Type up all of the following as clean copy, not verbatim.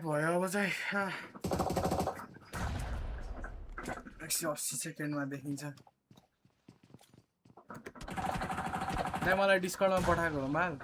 भयो अब चाहिँ 180 सेकेन्डमा देखिन्छ। त्यहाँ मलाई डिस्काउन्टमा पठाएको हो माल।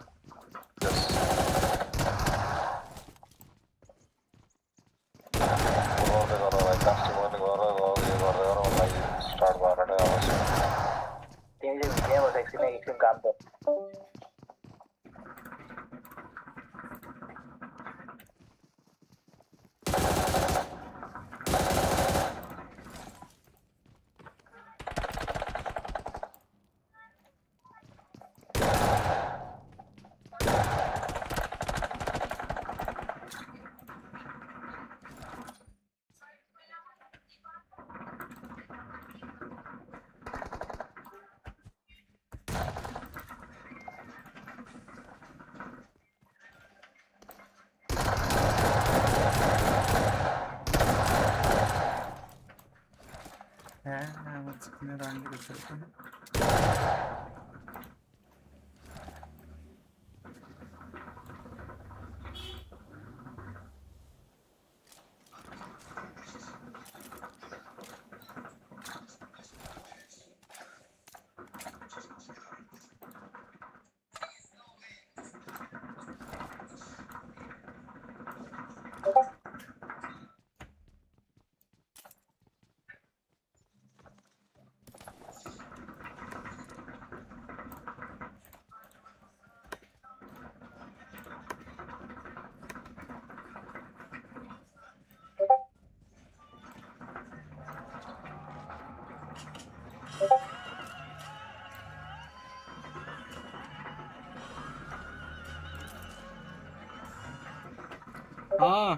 हाँ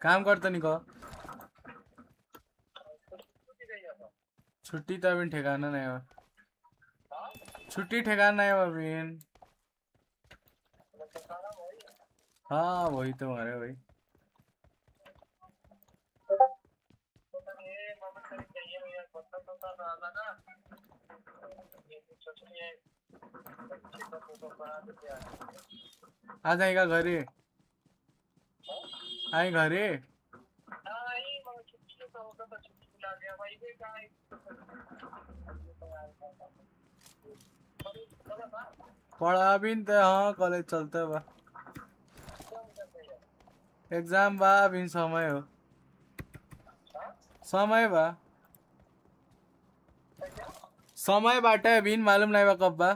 काम करता नहीं को छुट्टी तो अभी ठिकाना नहीं है। छुट्टी ठिकाना नहीं है अभी। हाँ वही तो हमारे भाई। आ जाएगा घरे। आए घरे। पढ़ा भी तो हाँ कॉलेज चलते बा। एग्जाम बा अभी समय हो। समय बा। समय बाटे अभी मालूम नहीं बा कब बा।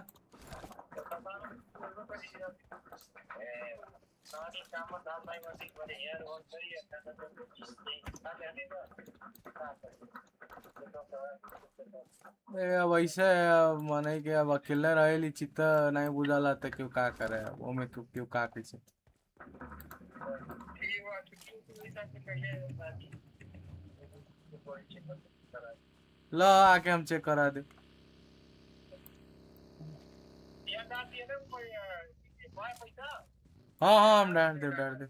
वैसे मने के अब अकेले रहेली चित्त नहीं बुझाला तो क्यों का करे वो में तू क्यों का पीछे लो आके हम चेक करा दे। हाँ हाँ हम डाल दे डाल दे।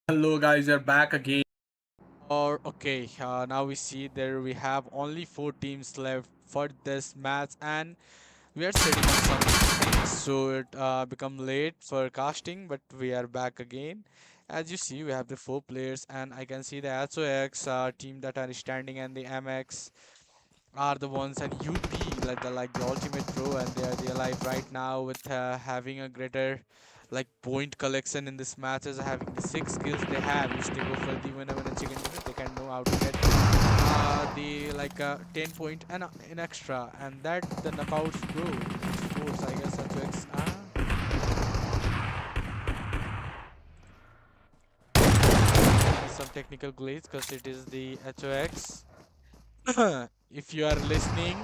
Hello guys, you're back again. Or okay, now we see there we have only 4 teams left for this match, and we are setting up some things so it become late for casting, but we are back again. As you see, we have the 4 players, and I can see the HOX team that are standing, and the MX are the ones, and UP like the ultimate pro, and they are alive right now with having a greater like point collection in this match as having the 6 kills they have. If they go for the winner chicken dinner, they can know how to get the like 10 point and in extra, and that the knockouts bro in esports, I guess. HOX maybe some technical glitch because it is the HOX. If you are listening.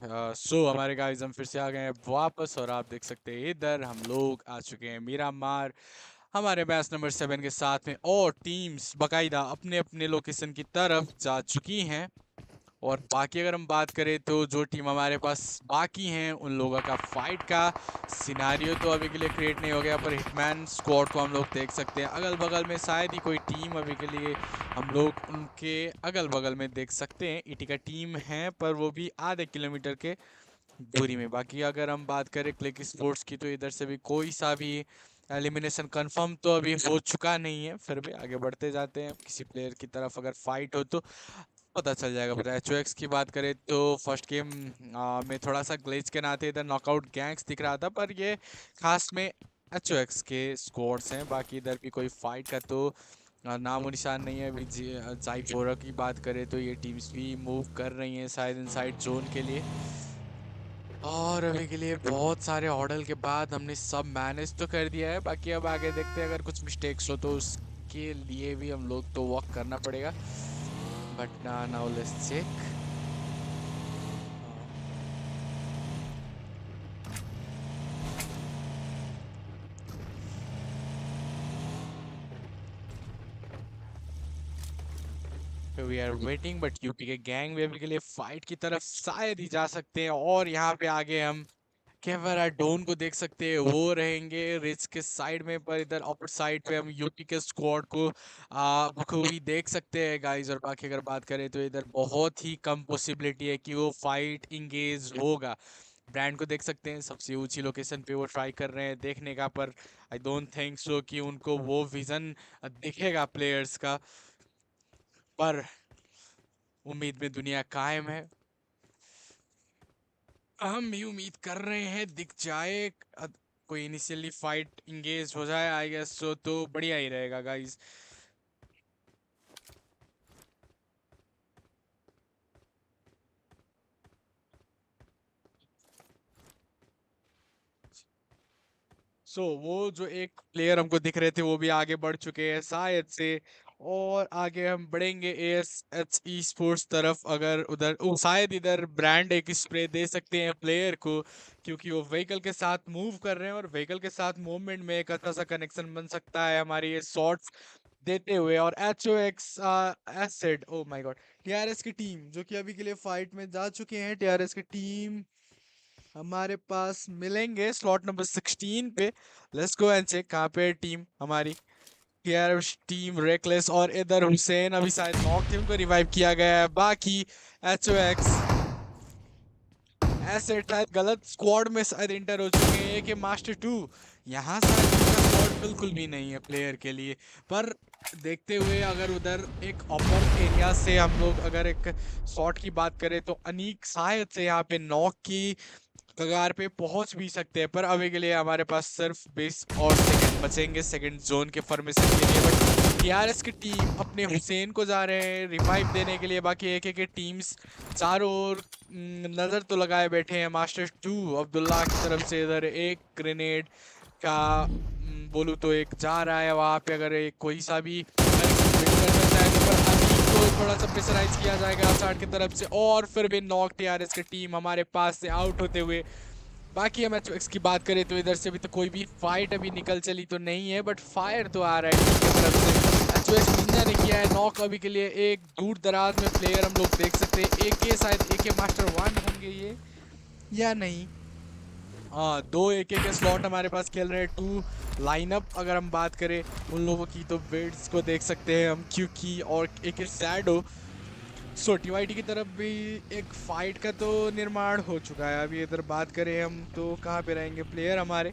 सो हमारे guys हम फिर से आ गए हैं वापस और आप देख सकते हैं इधर हम लोग आ चुके हैं मीरामार हमारे मैच नंबर 7 के साथ में और टीम्स बकायदा अपने अपने लोकेशन की तरफ जा चुकी हैं। और बाकी अगर हम बात करें तो जो टीम हमारे पास बाकी हैं उन लोगों का फाइट का सिनारियो तो अभी के लिए क्रिएट नहीं हो गया, पर हिटमैन स्क्वाड को हम लोग देख सकते हैं अगल बगल में, शायद ही कोई टीम अभी के लिए हम लोग उनके अगल बगल में देख सकते हैं। ईटी का टीम है पर वो भी आधे किलोमीटर के दूरी में। बाकी अगर हम बात करें क्लिक स्पोर्ट्स की तो इधर से भी कोई सा भी एलिमिनेशन कंफर्म तो अभी हो चुका नहीं है, फिर भी आगे बढ़ते जाते हैं। किसी प्लेयर की तरफ अगर फाइट हो तो पता चल जाएगा। बट एचओएक्स की बात करें तो फर्स्ट गेम में थोड़ा सा ग्लिच के नाते इधर नॉकआउट गैंग्स दिख रहा था, पर ये खास में एचओएक्स के स्कोर्स हैं। बाकी इधर भी कोई फाइट का तो नामो निशान नहीं है। जाइफोरा की बात करें तो ये टीम्स भी मूव कर रही हैं शायद इनसाइड जोन के लिए। और अभी के लिए बहुत सारे ऑर्डर के बाद हमने सब मैनेज तो कर दिया है। बाकी अब आगे देखते हैं, अगर कुछ मिस्टेक्स हो तो उसके लिए भी हम लोग तो वर्क करना पड़ेगा। But now let's check. We are waiting, but UP के गैंग भी अभी के लिए फाइट की तरफ शायद ही जा सकते हैं। और यहाँ पे आगे हम केवरा डोन को देख सकते हैं, वो रहेंगे रिच के साइड में, पर इधर अपर साइड पे हम यूपी के स्क्वाड को बखूबी देख सकते हैं गाइस। और बाकी अगर बात करें तो इधर बहुत ही कम पॉसिबिलिटी है कि वो फाइट इंगेज होगा। ब्रांड को देख सकते हैं, सबसे ऊंची लोकेशन पे वो ट्राई कर रहे हैं देखने का, पर आई डोंट थिंक सो कि उनको वो विजन दिखेगा प्लेयर्स का। पर उम्मीद में दुनिया कायम है, हम भी उम्मीद कर रहे हैं दिख जाए कोई इनिशियली फाइट इंगेज हो जाए आई गेस सो, तो बढ़िया ही रहेगा गाइस। वो जो एक प्लेयर हमको दिख रहे थे वो भी आगे बढ़ चुके हैं शायद से। और आगे हम बढ़ेंगे एस एच ई स्पोर्ट्स तरफ। अगर उधर शायद इधर ब्रांड एक स्प्रे दे सकते हैं प्लेयर को, क्योंकि वो व्हीकल के साथ मूव कर रहे हैं और व्हीकल के साथ मूवमेंट में एक अच्छा सा कनेक्शन बन सकता है हमारी ये शॉट्स देते हुए। और एच ओ एक्स एसेड, ओ माय गॉड, टीआरएस की टीम जो कि अभी के लिए फाइट में जा चुके हैं, टीआरएस की टीम हमारे पास मिलेंगे स्लॉट नंबर 16 पे। लेट्स गो एंड चेक कहाँ पे टीम हमारी। यार टीम रेकलेस और इधर हुसैन अभी शायद नॉक थे, उनको रिवाइव किया गया है। बाकी एचओएक्स ऐसे शायद गलत स्क्वाड में शायद इंटर हो चुके हैं कि मास्टर 2 यहाँ शायद उनका स्क्वाड बिल्कुल भी नहीं है प्लेयर के लिए। पर देखते हुए अगर उधर एक अपर एरिया से हम लोग अगर एक शॉट की बात करें तो अनीक शायद से यहाँ पे नॉक की कगार पे पहुंच भी सकते हैं। पर अभी के लिए हमारे पास सिर्फ 20 और सेकंड बचेंगे सेकंड जोन के फॉर्मेशन के लिए। बट टीआरएस की टीम अपने हुसैन को जा रहे हैं रिवाइव देने के लिए। बाकी एक एक टीम्स चारों ओर नजर तो लगाए बैठे हैं। मास्टर 2 अब्दुल्ला की तरफ से इधर एक ग्रेनेड का बोलूँ तो एक जा रहा है वहां पे, अगर एक कोई सा भी करना चाहे तो। पर अभी तो थोड़ा सा प्रेशराइज किया जाएगा स्टार्ट की तरफ से और फिर भी नॉक टीआरएस की टीम हमारे पास से आउट होते हुए। बाकी हम एचओएक्स की बात करें तो इधर से भी तो कोई भी फाइट अभी निकल चली तो नहीं है, बट फायर तो आ रहा है टीम की तरफ से। एचओएक्स निंजा ने किया है नॉक अभी के लिए एक दूर दराज में प्लेयर हम लोग देख सकते हैं। एके शायद एके मास्टर 1 होंगे ये या नहीं। हाँ, दो एक एक स्लॉट हमारे पास खेल रहे हैं। टू लाइनअप अगर हम बात करें उन लोगों की तो बेड्स को देख सकते हैं हम, क्योंकि और एक सैडो। सो टीवाईटी की तरफ भी एक फाइट का तो निर्माण हो चुका है। अभी इधर बात करें हम तो कहाँ पे रहेंगे प्लेयर हमारे,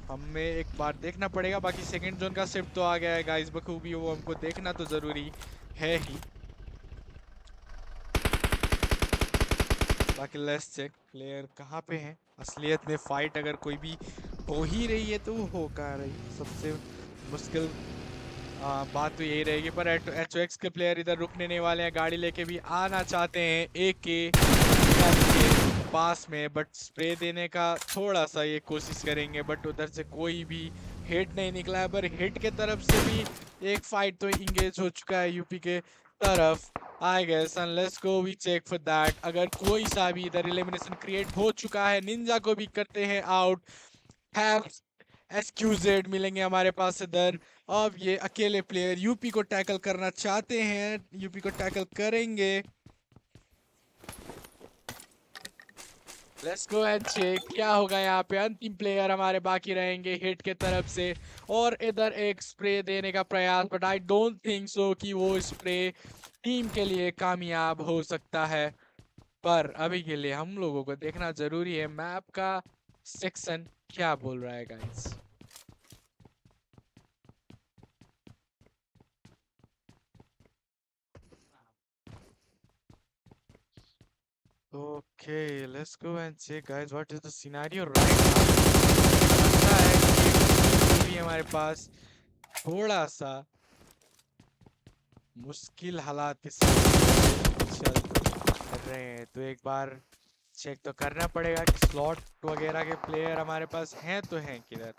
हमें एक बार देखना पड़ेगा। बाकी सेकंड जोन का शिफ्ट तो आ गया है गाइस बखूबी, वो हमको देखना तो ज़रूरी है ही। बाकी लेट्स चेक प्लेयर कहाँ पे हैं असलियत में। फाइट अगर कोई भी हो ही रही है तो वो हो कहाँ रही, सबसे मुश्किल बात तो यही रहेगी। पर एचओएक्स के प्लेयर इधर रुकने नहीं वाले हैं, गाड़ी लेके भी आना चाहते हैं एक के पास में, बट स्प्रे देने का थोड़ा सा ये कोशिश करेंगे। बट उधर से कोई भी हिट नहीं निकला है, पर हिट के तरफ से भी एक फाइट तो इंगेज हो चुका है यूपी के तरफ। I guess and let's go we check for that. अगर कोई सा भी इधर एलिमिनेशन क्रिएट हो चुका है, निंजा को भी करते हैं आउट। हैव एक्सक्यूजेड मिलेंगे हमारे पास इधर। अब ये अकेले प्लेयर यूपी को टैकल करना चाहते हैं, यूपी को टैकल करेंगे। लेट्स गो एंड चेक क्या होगा यहाँ पे। अंतिम प्लेयर हमारे बाकी रहेंगे हिट के तरफ से, और इधर एक स्प्रे देने का प्रयास, but I don't think so कि वो स्प्रे टीम के लिए कामयाब हो सकता है। पर अभी के लिए हम लोगों को देखना जरूरी है मैप का सेक्शन क्या बोल रहा है guys. Okay, let's go and check guys what is the scenario right now. लगता है कि भी हमारे पास थोड़ा सा मुश्किल हालात के साथ चल रहे हैं, तो एक बार चेक तो करना पड़ेगा कि स्लॉट वगैरह के प्लेयर हमारे पास हैं तो हैं किधर।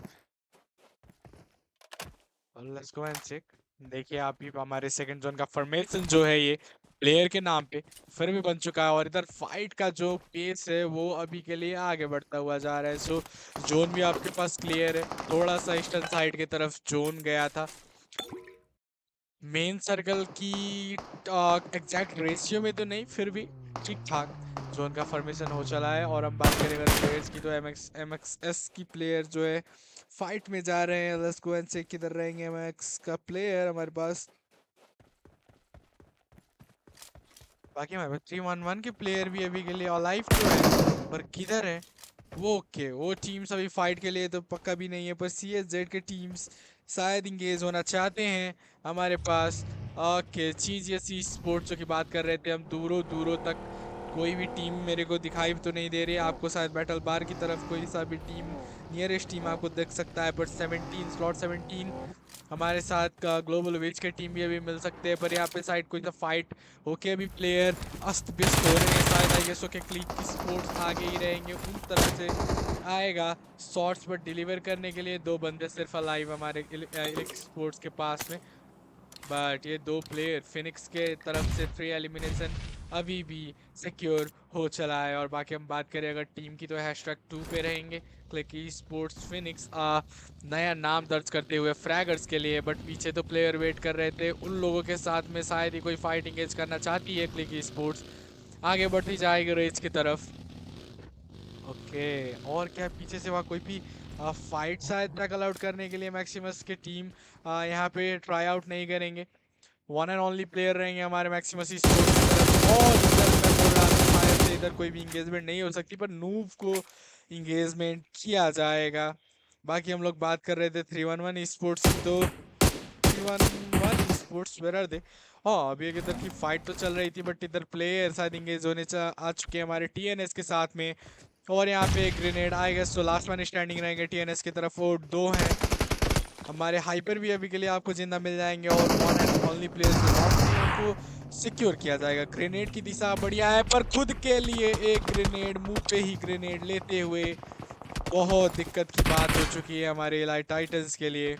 Let's go and check. देखिए आप ही हमारे सेकंड जोन का फॉर्मेशन जो है ये प्लेयर के नाम पे फिर भी बन चुका है, और इधर फाइट का जो पेस है वो अभी के लिए आगे बढ़ता हुआ जा रहा है। सो जोन भी आपके पास क्लियर है, थोड़ा सा ईस्टर्न साइड की तरफ जोन गया था। मेन सर्कल की एग्जैक्ट रेशियो में तो नहीं, फिर भी ठीक ठाक जोन का फॉर्मेशन हो चला है। और हम बात करें अगर प्लेयर्स की, तो एमएक्सएस की प्लेयर जो है फाइट में जा रहे हैं। लेट्स गो एंड चेक किधर रहेंगे एमएक्स का प्लेयर हमारे पास। बाकी हमारे पास 3-1-1 के प्लेयर भी अभी के लिए अलाइव तो है, पर किधर है वो। ओके वो टीम्स अभी फाइट के लिए तो पक्का भी नहीं है, पर सीएसजेड के टीम्स शायद इंगेज होना चाहते हैं हमारे पास। ओके चीज ये सी स्पोर्ट्स की बात कर रहे थे हम, दूरों दूरों तक कोई भी टीम मेरे को दिखाई तो नहीं दे रही है। आपको शायद बैटल बार की तरफ कोई सा भी टीम, नियरेस्ट टीम आपको दिख सकता है, बट 17 स्लॉट 17 हमारे साथ का ग्लोबल विच के टीम भी अभी मिल सकते हैं। पर यहाँ पे साइड कोई सा फाइट होके अभी प्लेयर अस्त व्यस्त हो रहे हैं, शायद आई गेस ओके क्लिक की स्पोर्ट्स आगे ही रहेंगे, उन तरफ से आएगा शॉट्स पर डिलीवर करने के लिए। दो बंदे सिर्फ अलाइव हमारे स्पोर्ट्स के पास में, बट ये दो प्लेयर फिनिक्स के तरफ से 3 एलिमिनेशन अभी भी सिक्योर हो चला है। और बाकी हम बात करें अगर टीम की, तो #2 पे रहेंगे क्लिक स्पोर्ट्स फिनिक्स नया नाम दर्ज करते हुए फ्रैगर्स के लिए। बट पीछे तो प्लेयर वेट कर रहे थे, उन लोगों के साथ में शायद ही कोई फाइट इंगेज करना चाहती है क्लिक स्पोर्ट्स। आगे बढ़ती जाएगी रेज की तरफ। ओके और क्या पीछे से वहाँ कोई भी फाइट शायद टैकल आउट करने के लिए मैक्सिमस की टीम यहाँ पे ट्राई आउट नहीं करेंगे। वन एंड ओनली प्लेयर रहेंगे हमारे मैक्सिमस स्पोर्ट्स की तरफ। और इधर मैं बोल रहा था शायद से इधर कोई भी इंगेजमेंट नहीं हो सकती, पर नूव को इंगेजमेंट किया जाएगा। बाकी हम लोग बात कर रहे थे 311 स्पोर्ट्स की, तो 311 स्पोर्ट्स वेयर आर दे। हाँ अभी एक इधर की फाइट तो चल रही थी, बट इधर प्लेयर शायद इंगेज होने आ चुके हैं हमारे टीएनएस के साथ में। और यहाँ पे एक ग्रेनेड आएगा, सो लास्ट मैन स्टैंडिंग रहेंगे टीएनएस की तरफ, वो 2 हैं हमारे। हाइपर भी अभी के लिए आपको जिंदा मिल जाएंगे, और वन एंड ओनली प्लेयर को सिक्योर किया जाएगा। ग्रेनेड की दिशा बढ़िया है, पर खुद के लिए एक ग्रेनेड, मुंह पे ही ग्रेनेड लेते हुए बहुत दिक्कत की बात हो चुकी है हमारे एलाइट टाइटंस के लिए।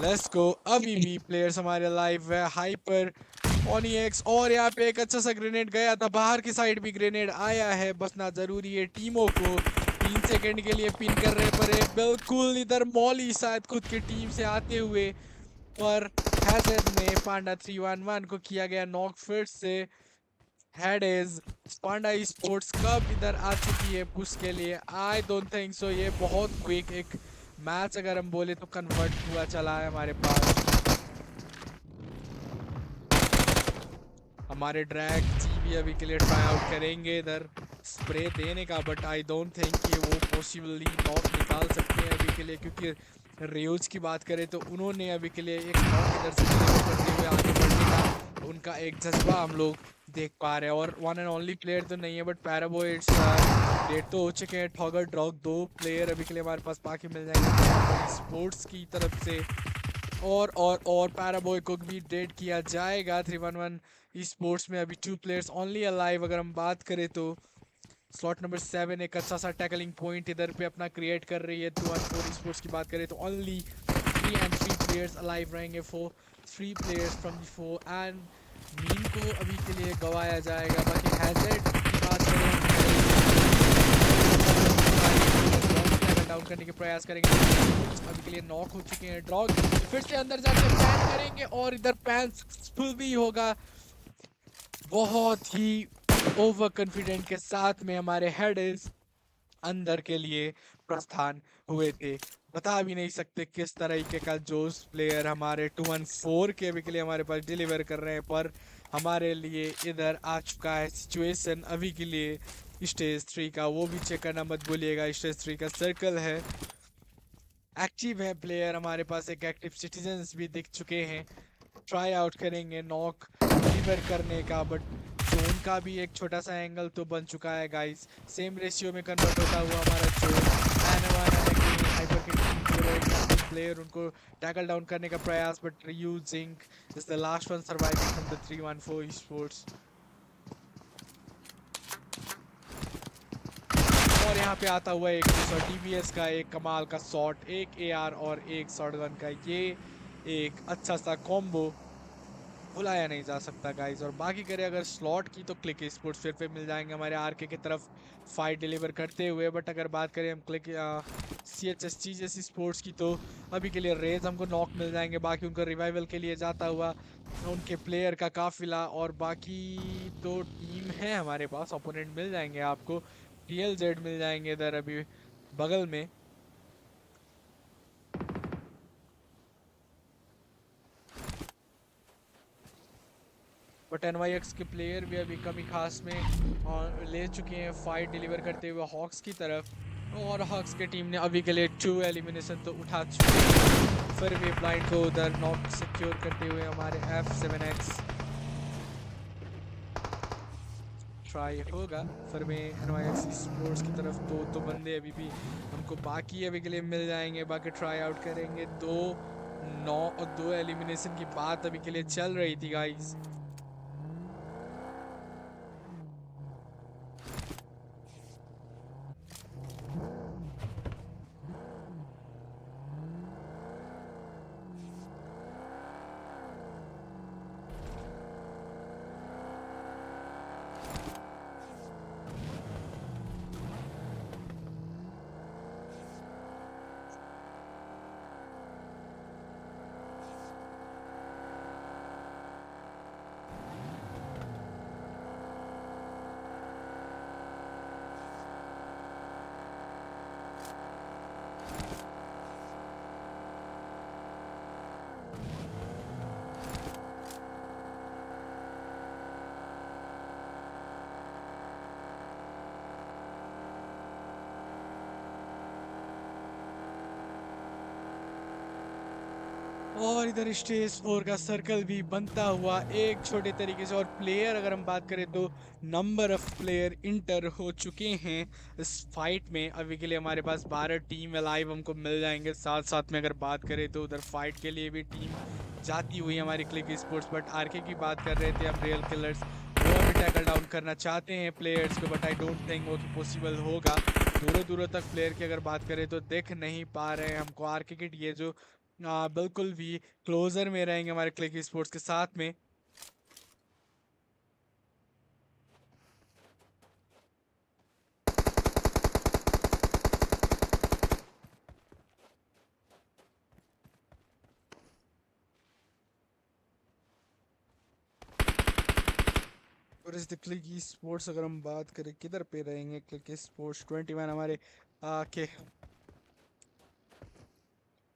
लेट्स गो अभी भी प्लेयर्स हमारे लाइव है। हाइपर ओनिएक्स, और यहाँ पे एक अच्छा सा ग्रेनेड गया था, बाहर की साइड भी ग्रेनेड आया है। बसना जरूरी है टीमों को, 3 सेकंड के लिए पिन कर रहे पर बिल्कुल इधर मॉली शायद खुद की टीम से आते हुए, पर हैजर्ड ने पांडा 311 को किया गया नॉक फिर से। हेडेज पांडा स्पोर्ट्स कब इधर आ चुकी है पुश के लिए, आई डोंट थिंक सो। ये बहुत क्विक एक मैच अगर हम बोले तो कन्वर्ट हुआ चला है हमारे पास। हमारे ड्रैग जी भी अभी के लिए ट्राई आउट करेंगे इधर स्प्रे देने का, बट आई डोंट थिंक कि वो पॉसिबली नॉक निकाल सकते हैं अभी के लिए, क्योंकि रेज की बात करें तो उन्होंने अभी के लिए एक नॉक इधर से करते हुए आगे बढ़ने का उनका एक जज्बा हम लोग देख पा रहे हैं। और वन एंड ओनली प्लेयर तो नहीं है, बट पैराबॉइड्स डेट तो हो चुके हैं। ठॉगर ड्रॉग 2 प्लेयर अभी के लिए हमारे पास बाकी मिल जाएंगे स्पोर्ट्स की तरफ से, और पैराबॉय को भी डेट किया जाएगा। 311 स्पोर्ट्स में अभी 2 प्लेयर्स ओनली अलाइव। अगर हम बात करें तो स्लॉट नंबर 7 एक अच्छा सा टैकलिंग पॉइंट इधर पे अपना क्रिएट कर रही है। 214 स्पोर्ट्स की बात करें तो ओनली 3 प्लेयर्स अलाइव रहेंगे, 3 players from the 4 and mean को अभी के लिए गवाया जाएगा। बाकी हैजर्ड की बात करें, डाउन करने के प्रयास करेंगे। अभी के लिए नॉक हो चुके हैं। ड्रॉग फिर से अंदर जाके पैन करेंगे और इधर पैन सक्सेसफुल भी होगा। बहुत ही ओवर कॉन्फिडेंट के साथ में हमारे हेडर्स अंदर के लिए प्रस्थान हुए थे। बता भी नहीं सकते किस तरीके का जोश प्लेयर हमारे 2-1-4 के अभी के लिए हमारे पास डिलीवर कर रहे हैं, पर हमारे लिए इधर आ चुका है सिचुएशन अभी के लिए स्टेज 3 का। वो भी चेक करना मत भूलिएगा, स्टेज 3 का सर्कल है, एक्टिव है प्लेयर हमारे पास। एक एक्टिव सिटीजन्स भी दिख चुके हैं। ट्राई आउट करेंगे नॉक डिलीवर करने का, बट जोन का भी एक छोटा सा एंगल तो बन चुका है गाइस। सेम रेशियो में कन्वर्ट होता हुआ हमारा जोन हाइपर के प्लेयर उनको टैकल डाउन करने का प्रयास, but using is the last one surviving from the 314 Esports। और यहाँ पे आता हुआ एक TBS का एक कमाल का शॉट, एक AR और एक शॉटगन का, ये एक अच्छा सा कॉम्बो भुलाया नहीं जा सकता गाइस। और बाकी करें अगर स्लॉट की तो क्लिक स्पोर्ट्स फिर पे मिल जाएंगे हमारे आरके की तरफ फाइट डिलीवर करते हुए। बट अगर बात करें हम क्लिक CHSG जैसी स्पोर्ट्स की, तो अभी के लिए रेज हमको नॉक मिल जाएंगे। बाकी उनको रिवाइवल के लिए जाता हुआ उनके प्लेयर का काफिला, और बाकी तो टीम है हमारे पास, ओपोनेंट मिल जाएंगे आपको। TLZ मिल जाएंगे इधर अभी बगल में। बट NYX के प्लेयर भी अभी कमी खास में ले चुके हैं फाइट डिलीवर करते हुए हॉक्स की तरफ। और हॉक्स के टीम ने अभी के लिए 2 एलिमिनेशन तो उठा चुके हैं। फिर भी ब्लाइंड को उधर नॉक सिक्योर करते हुए हमारे F7X ट्राई होगा। फिर में NYX स्पोर्ट्स की तरफ दो बंदे अभी भी हमको बाकी अभी के लिए मिल जाएंगे। बाकी ट्राई आउट करेंगे। 2-9 और 2 एलिमिनेशन की बात अभी के लिए चल रही थी गाइस। और इधर स्टेज 4 का सर्कल भी बनता हुआ एक छोटे तरीके से। और प्लेयर अगर हम बात करें तो नंबर ऑफ प्लेयर इंटर हो चुके हैं इस फाइट में। अभी के लिए हमारे पास 12 टीम लाइव हमको मिल जाएंगे। साथ साथ में अगर बात करें तो उधर फाइट के लिए भी टीम जाती हुई हमारी क्लिक स्पोर्ट्स। बट आरके की बात कर रहे थे हम, रियल किलर्स वो अभी टैकल डाउन करना चाहते हैं प्लेयर्स को, बट आई डोंट थिंक वो पॉसिबल होगा। दूरों दूरों तक प्लेयर की अगर बात करें तो देख नहीं पा रहे हैं हमको आरके किट, ये जो बिल्कुल भी क्लोजर में रहेंगे हमारे क्लिक स्पोर्ट्स के साथ में। और इस क्लिक स्पोर्ट्स अगर हम बात करें किधर पे रहेंगे, क्लिक स्पोर्ट्स 21 हमारे के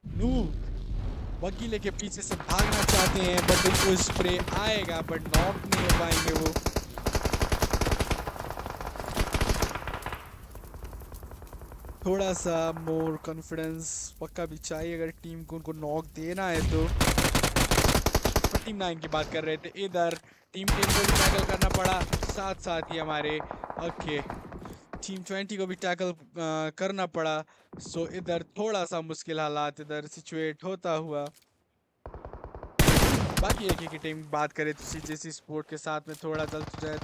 नू बग्गी लेके पीछे से भागना चाहते हैं, बट उनको स्प्रे आएगा बट नॉक नहीं हो पाएंगे वो। थोड़ा सा मोर कॉन्फिडेंस पक्का भी चाहिए अगर टीम को उनको नॉक देना है तो। टीम 9 की बात कर रहे थे, इधर टीम 10 को भी टैकल करना पड़ा, साथ साथ ही हमारे टीम 20 को भी टैकल करना पड़ा। सो इधर थोड़ा सा मुश्किल हालात इधर सिचुएट होता हुआ। बाकी एक ही की टीम बात करें तो CJC स्पोर्ट के साथ में थोड़ा जल्द जाए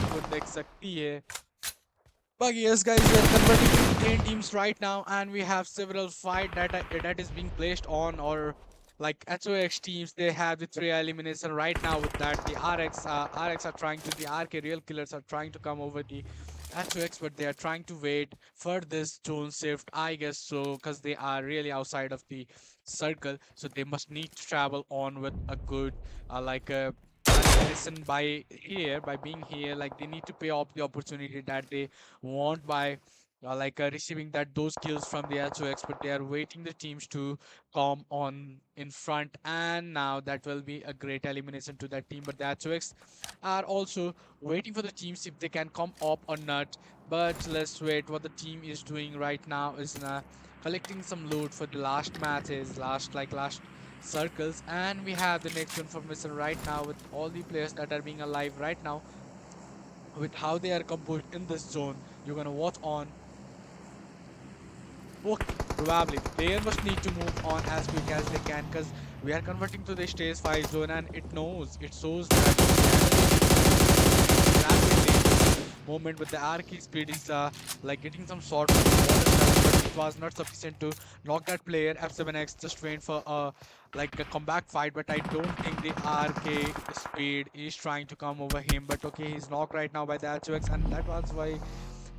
तो देख सकती है। But yes guys, we are converting to 10 teams right now and we have several fight that is being placed on our like HOX teams, they have the 3 elimination right now. With that, the RX are trying to, the RK real killers are trying to come over the HOX, but they are trying to wait for this zone shift, I guess so, because they are really outside of the circle, so they must need to travel on with a good like a elimination by being here. Like they need to pay off the opportunity that they want by receiving that those kills from the HOX, but they are waiting the teams to come on in front, and now that will be a great elimination to that team. But the HOX are also waiting for the teams if they can come up or not. But let's wait. What the team is doing right now is collecting some loot for the last matches, last circles, and we have the next information right now with all the players that are being alive right now with how they are composed in this zone. You're gonna watch on. Okay, probably the player must need to move on as quick as they can, because we are converting to the stage 5 zone, and it shows that rapidly moment with the arc speed is like getting some sort of water damage, but it was not sufficient to knock that player. F7X just went for a comeback fight, but I don't think the RK speed is trying to come over him. But okay, he's knocked right now by the HOX, and that was why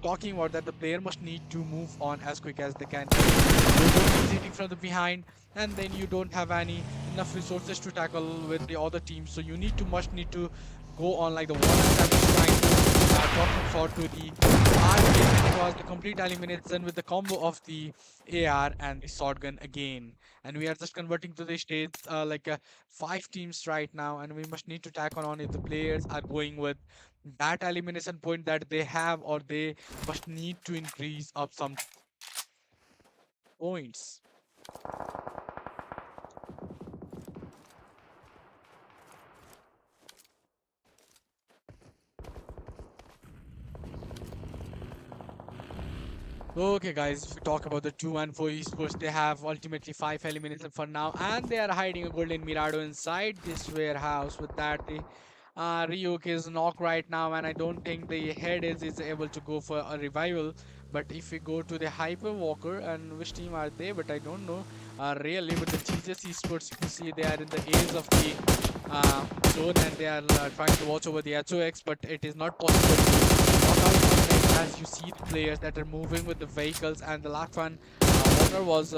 talking about that the player must need to move on as quick as they can. You don't be hitting from the behind, and then you don't have any enough resources to tackle with the other team, so you must need to go on like the water that is trying to drop some shot to the RK, and it was the complete elimination with the combo of the AR and the shotgun again. And we are just converting to the stage 5 teams right now, and we must need to tackle on if the players are going with that elimination point that they have, or they must need to increase up some points. Okay, guys, if we talk about the 2 and 4 esports, they have ultimately 5 elimination for now, and they are hiding a golden Mirado inside this warehouse. With that, the Ryuk is knocked right now, and I don't think the head is able to go for a revival. But if we go to the Hyper Walker, and which team are they? But I don't know really. But the TGS esports, you can see they are in the ace of the zone, and they are trying to watch over the HOX, but it is not possible to knock out one as you see the players that are moving with the vehicles. And the last one, Warner was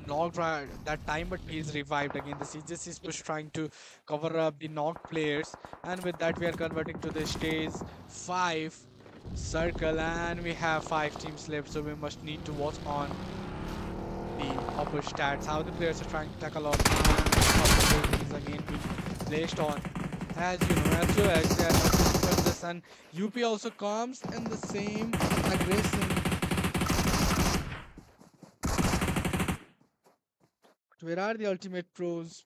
knocked right that time, but he is revived again. The CGS is push trying to cover up the knocked players, and with that we are converting to the stage 5 circle, and we have 5 teams left, so we must need to watch on the upper stats, how the players are trying to tackle on, and how the is again being placed on. As you know, as well as they are not looking for this, and UP also comes in the same aggression. Where are the ultimate pros?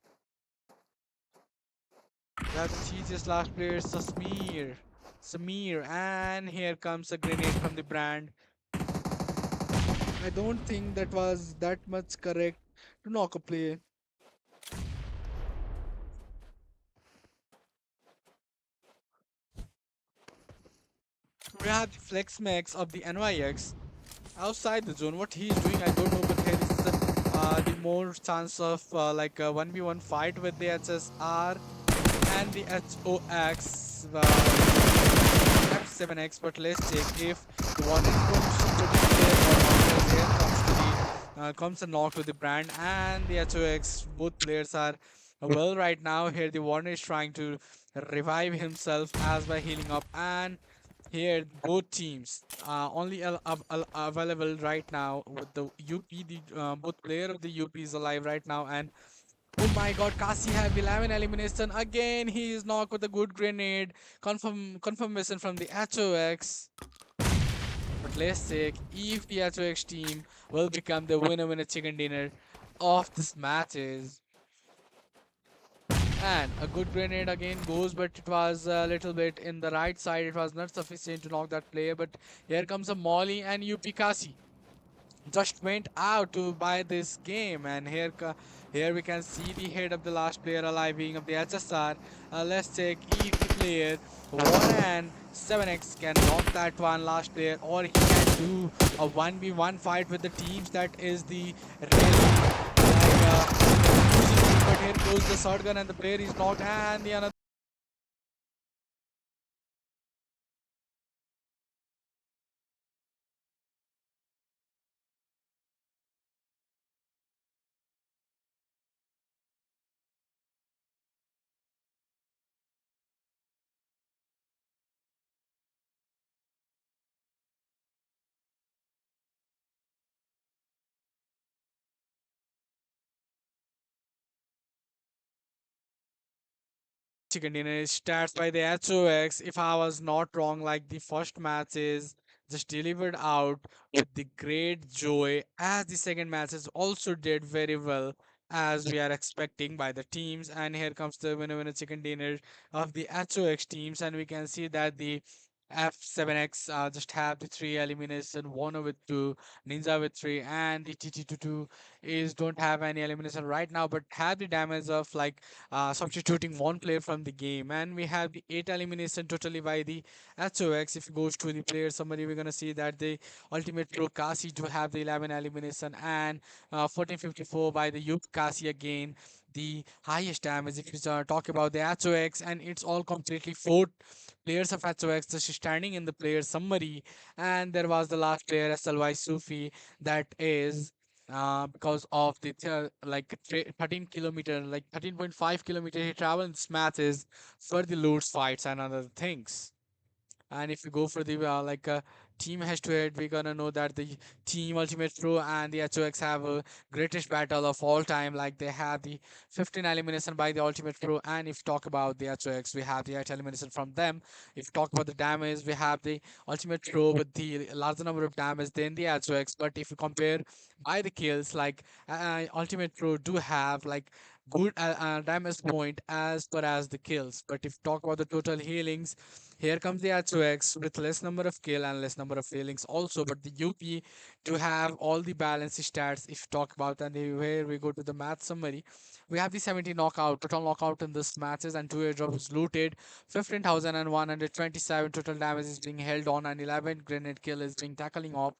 That cheesiest last player, Samir, and here comes a grenade from the brand. I don't think that was that much correct to knock a play. We have the Flex Max of the NYX outside the zone. What he's doing, I don't know, but here is the more chance of like a 1v1 fight with the HSR and the HOX F7X. But let's check if the one comes to the player or not. Here comes to the comes a knock to the brand and the HOX. Both players are well right now. Here the Warner is trying to revive himself as by healing up, and here both teams only available right now with the UP. The both player of the UP is alive right now, and oh my god, Kasi have 11 elimination again. He is knocked with a good grenade. Confirmation from the HOX. But let's check if the HOX team will become the winner chicken dinner of this matches. And a good grenade again goes, but it was a little bit in the right side. It was not sufficient to knock that player. But here comes a Molly, and UP Kasi just went out to buy this game, and here we can see the head of the last player alive being of the HSR. Let's check if the player 1 and 7x can knock that one last player, or he can do a 1v1 fight with the teams. That is the really but here goes the shotgun and the player is knocked, and the another chicken dinner is stats by the HOX. If I was not wrong, like the first match is just delivered out with the great joy, as the second match is also did very well as we are expecting by the teams. And here comes the winner chicken dinner of the HOX teams, and we can see that the F7X just have the three elimination, Warner with two, Ninja with three, and the TT22 is don't have any elimination right now, but have the damage of like substituting one player from the game. And we have the 8 elimination totally by the HOX. If it goes to the player summary, we're gonna see that the ultimate pro Kasi do have the 11 elimination, and 1454 by the Yup Kasi again. The highest damage if you talk about the HOX, and it's all completely four players of HOX just standing in the player summary. And there was the last player SLY Sufi, that is because of the 13 kilometer, like 13.5 kilometer he travels matches for the loots fights and other things. And if you go for the team head to head, we're gonna know that the team Ultimate Pro and the HOX have a greatest battle of all time. Like they have the 15 elimination by the Ultimate Pro, and if you talk about the HOX, we have the 8 elimination from them. If you talk about the damage, we have the Ultimate Pro with the larger number of damage than the HOX. But if you compare by the kills, like Ultimate Pro do have like good damage point as per as the kills. But if you talk about the total healings, here comes the HOX with less number of kill and less number of failings also, but the UP to have all the balanced stats. If you talk about, and where we go to the match summary, we have the 70 knockout, total knockout in this matches, and 2 airdrops looted, 15,127 total damage is being held on, and 11 grenade kill is being tackling off.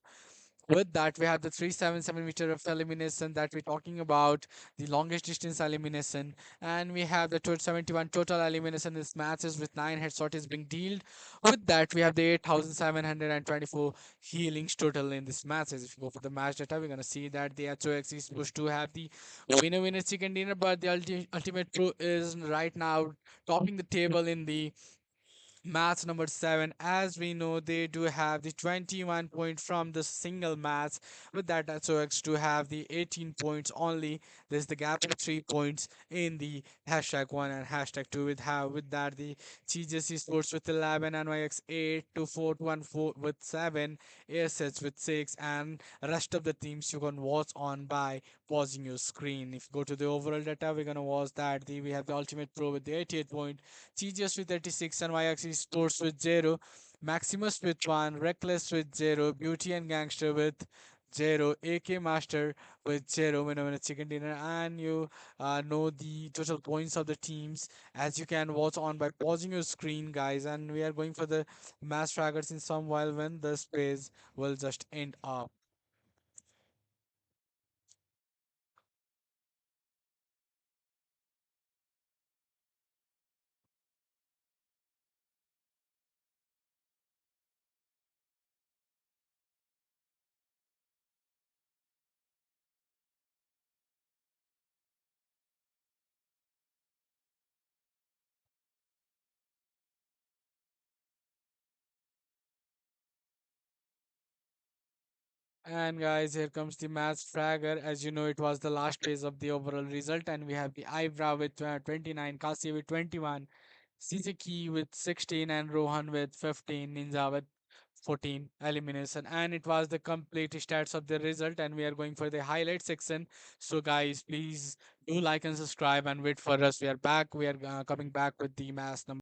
With that, we have the 377 meter of elimination that we're talking about, the longest distance elimination, and we have the 71 total elimination in matches with 9 headshot is being dealt. With that, we have the 8,724 healings total in this matches. If you go for the match data, we're gonna see that the HOX is supposed to have the winner chicken dinner, but the ultimate pro is right now topping the table in the match number 7. As we know, they do have the 21 point from the single match. With that, SOX to have the 18 points only. There's the gap of 3 points in the hashtag 1 and hashtag 2. With that, the CJC Sports with 11, NYX 8 to 4 to 1 4 with 7, AirSets with 6, and rest of the teams you can watch on by pausing your screen. If you go to the overall data, we're gonna watch that we have the Ultimate Pro with the 88 point, Cheesiest with 36, and Y-axis Sports with 0, Maximus with 1, Reckless with 0, Beauty and Gangster with 0, AK Master with 0, winner chicken dinner, and you know the total points of the teams as you can watch on by pausing your screen, guys. And we are going for the match trackers in some while when the space will just end up. And guys, here comes the match fragger. As you know, it was the last phase of the overall result, and we have the Eyebrow with 29, Kasi with 21, Sisiki with 16, and Rohan with 15, Ninja with 14 elimination. And it was the complete stats of the result, and we are going for the highlight section. So guys, please do like and subscribe and wait for us. We are back. We are coming back with the match number.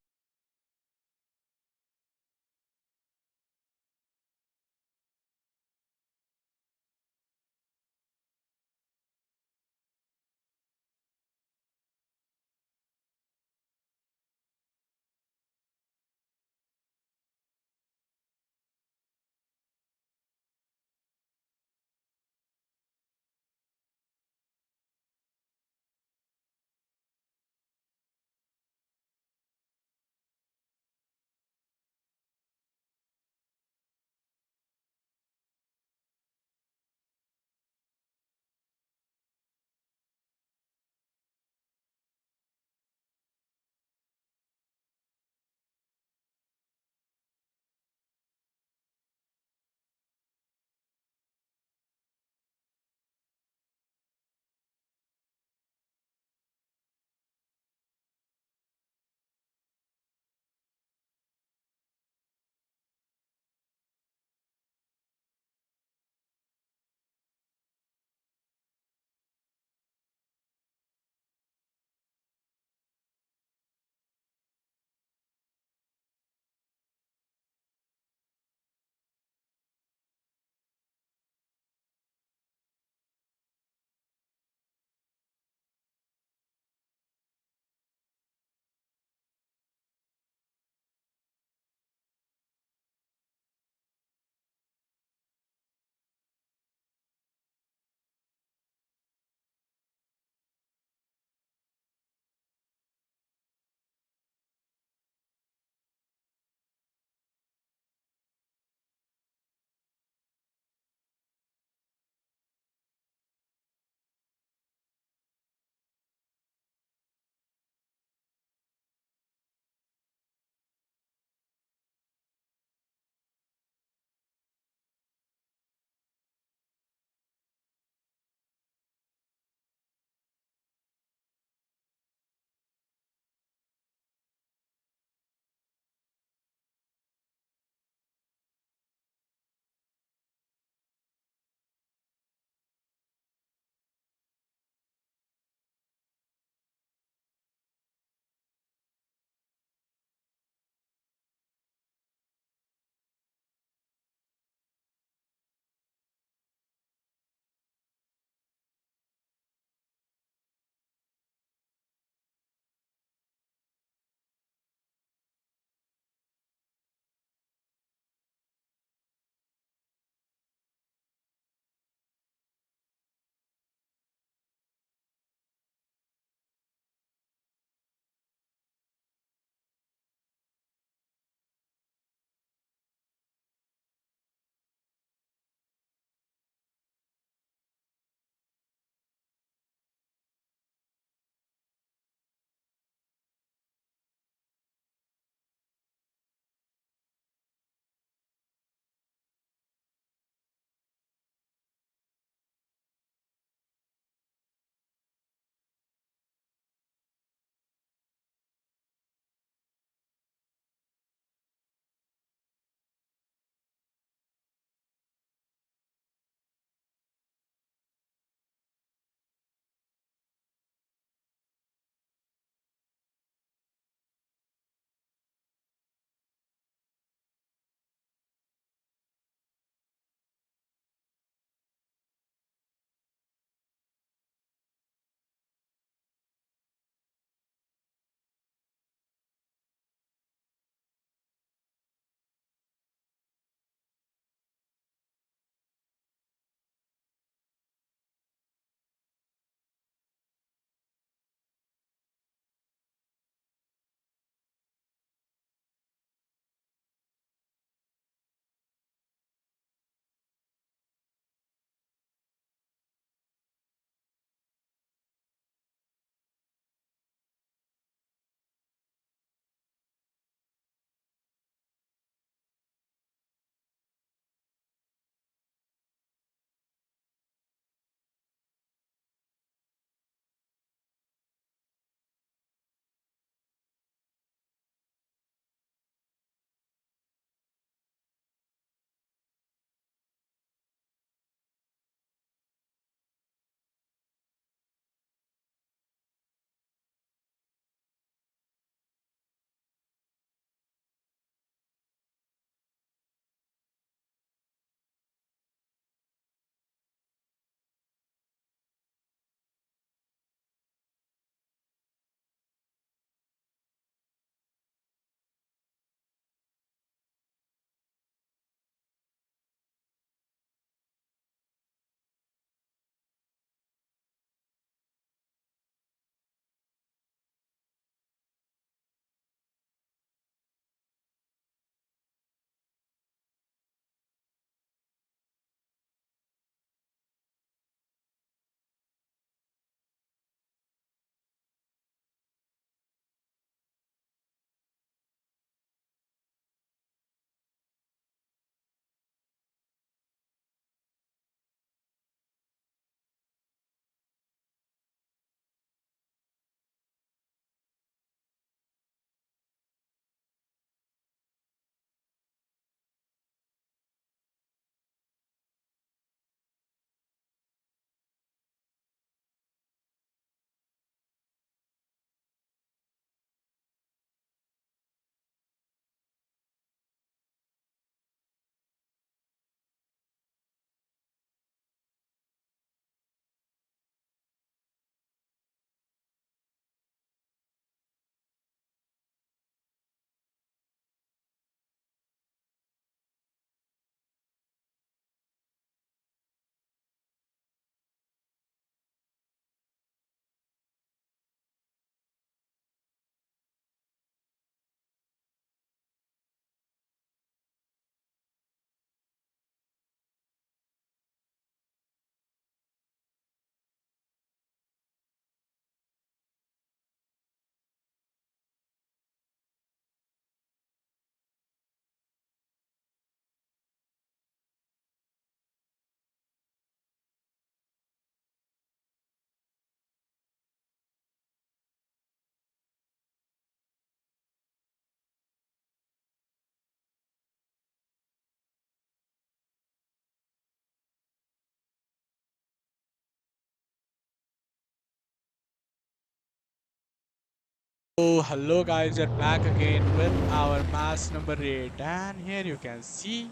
Oh, hello guys, we're back again with our match number 8, and here you can see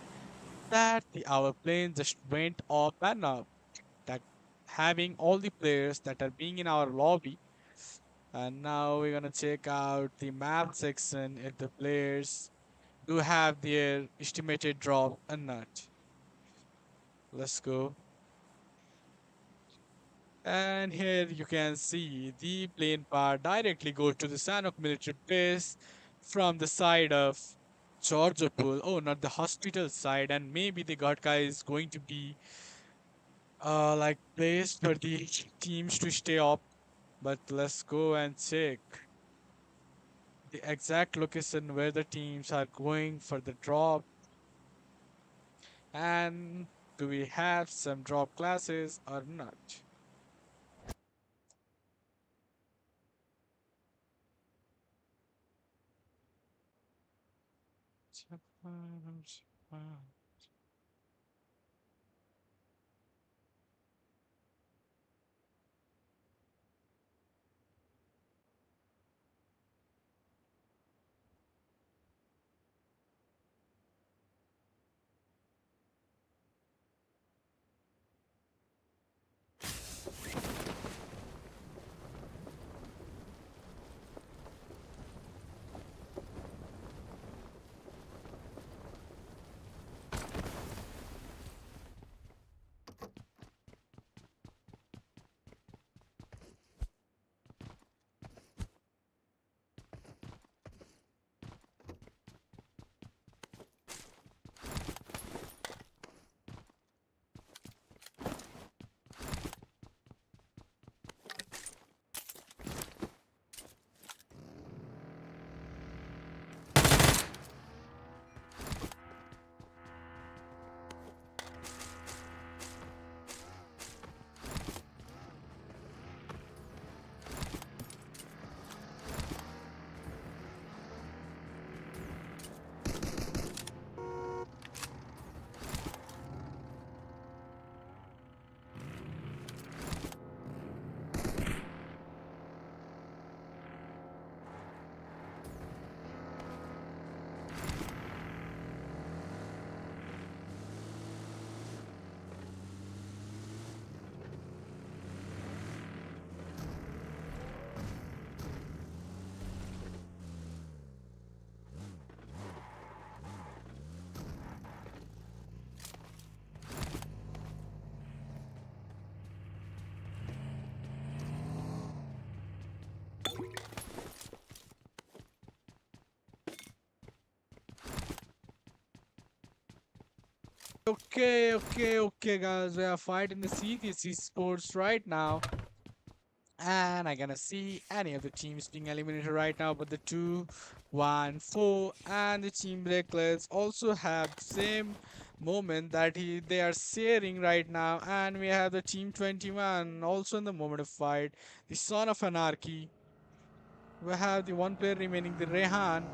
that our plane just went up and up, that having all the players that are being in our lobby. And now we're gonna check out the map section if the players do have their estimated drop or not. Let's go. And here you can see the plane part directly goes to the Sanok military base from the side of Georgiapol. Oh, not the hospital side. And maybe the Ghatka is going to be like placed for the teams to stay up. But let's go and check the exact location where the teams are going for the drop. And do we have some drop classes or not? Okay, guys. We are fighting the serious esports right now. And I gonna see any of the teams being eliminated right now, but the 2-1-4 and the team Reckless also have the same moment that they are sharing right now. And we have the team 21 also in the moment of fight. The Son of Anarchy. We have the one player remaining, the Rehan,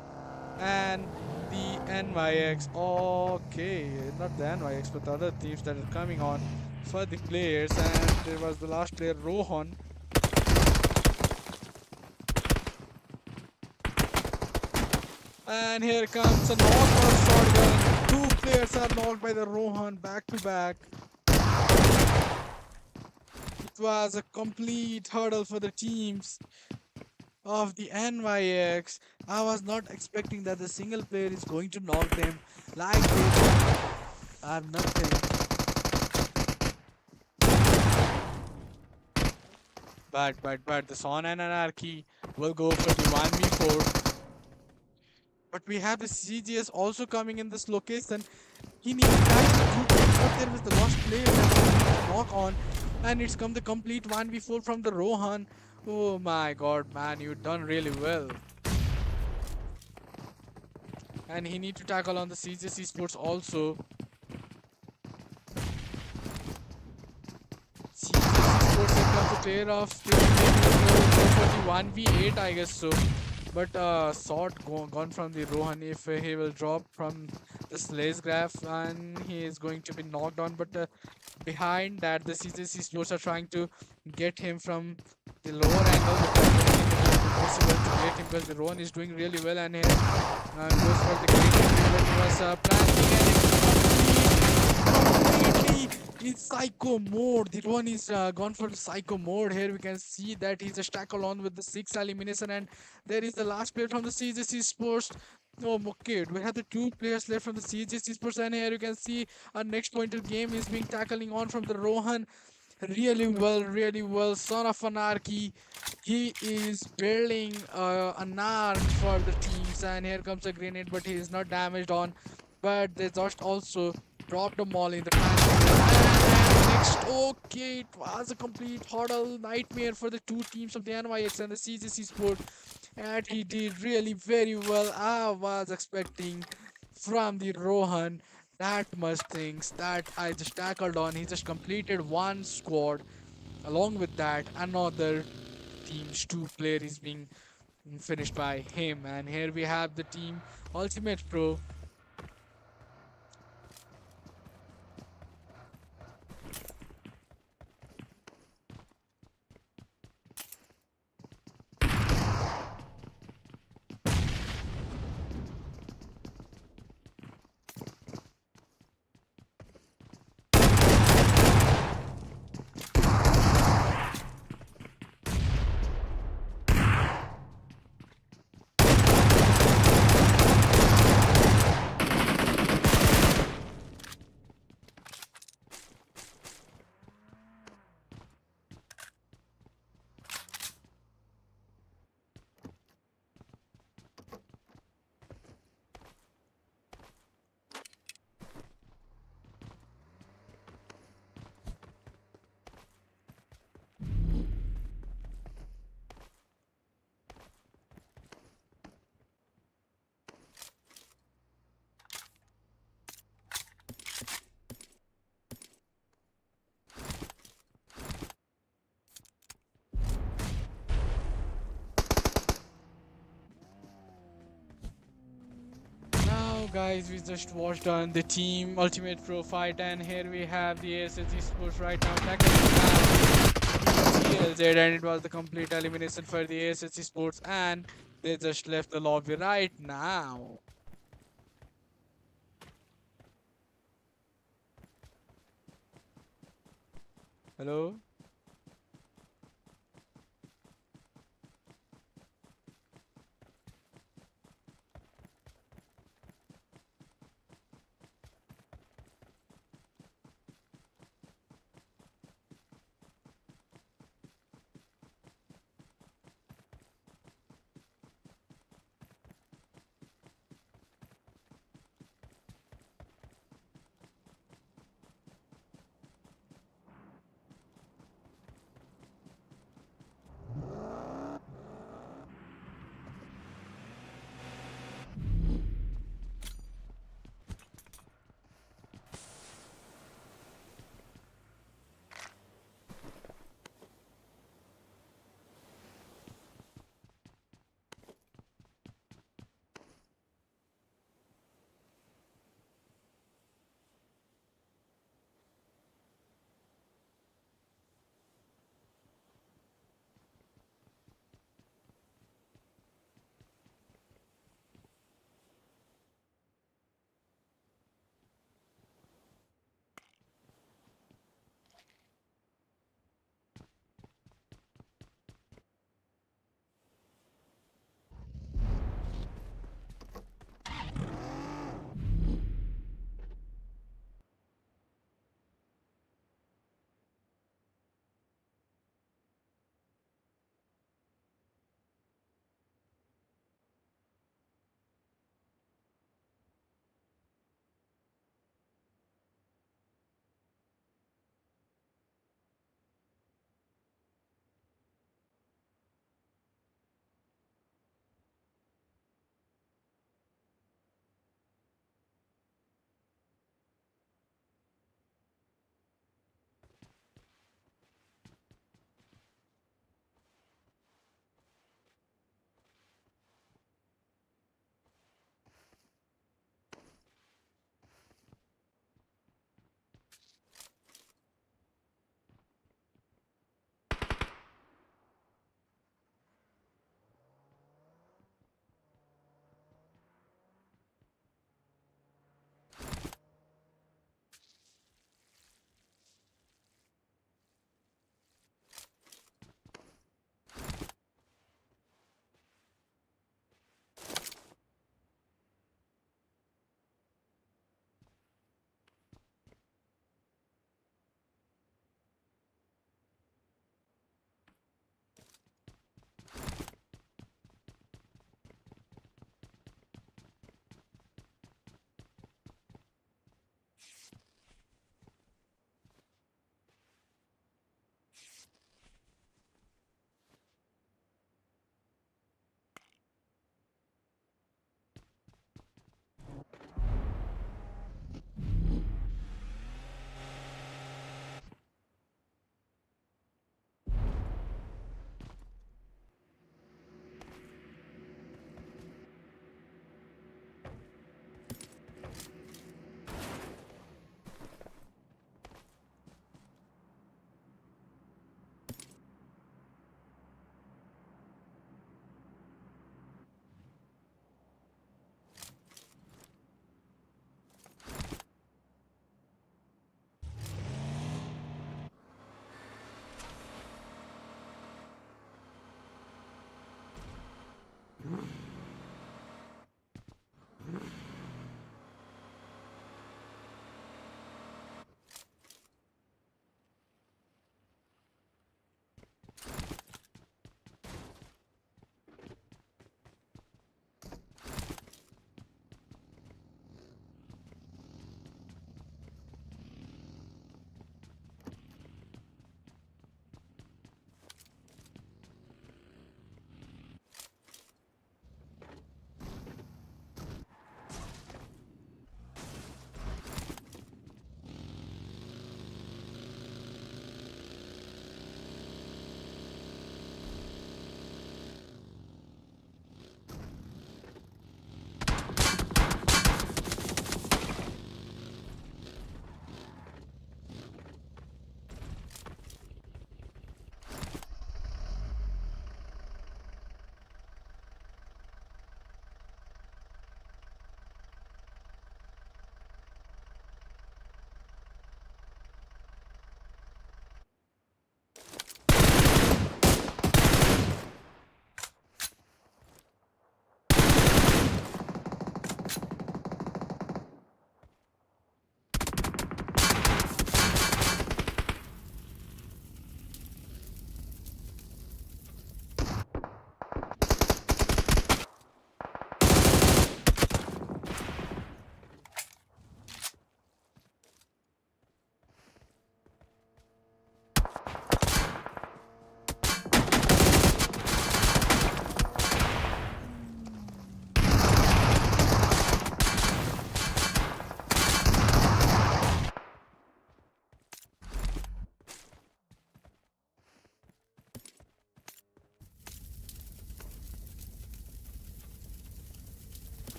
and the NYX. Okay, not the NYX, but the other teams that are coming on for the players. And there was the last player, Rohan. And here comes a knockout shotgun. Two players are knocked by the Rohan back to back. It was a complete hurdle for the teams of the NYX. I was not expecting that the single player is going to knock them like this. I'm nothing. But the Son and Anarchy will go for the 1v4. But we have the CGS also coming in this location. He needs time to do, but there was the last player that knock on, and it's come the complete 1v4 from the Rohan. Oh my god, man, you done really well. And he need to tackle on the CGS Esports also. CGS Esports here comes the player of maybe for the 1v8, I guess so. But shot gone from the Rohan if he will drop from the Slays graph, and he is going to be knocked on. But behind that, the CJC Sports are trying to get him from the lower angle because possible to get him because the Rowan is doing really well, and here goes for the great entry what he was planning, and it's completely in psycho mode. The Rowan is gone for the psycho mode. Here we can see that he's a stack along with the 6 elimination, and there is the last player from the CJC Sports. Oh, okay. We have the two players left from the CJC Sports, and here you can see our next pointer game is being tackling on from the Rohan. Really well. Son of Anarchy. He is building an arc for the teams, and here comes a grenade, but he is not damaged on. But they just also dropped the mall in the and next, okay, it was a complete hurdle nightmare for the two teams of the NYX and the CGC Sport, and he did really very well. I was expecting from the Rohan that much things that I just tackled on. He just completed one squad. Along with that, another team's two player is being finished by him. And here we have the team Ultimate Pro. Now, guys, we just watched on the team Ultimate Pro fight, and here we have the ASSG Sports right now tackling TLZ, and it was the complete elimination for the ASSG Sports, and they just left the lobby right now. Hello?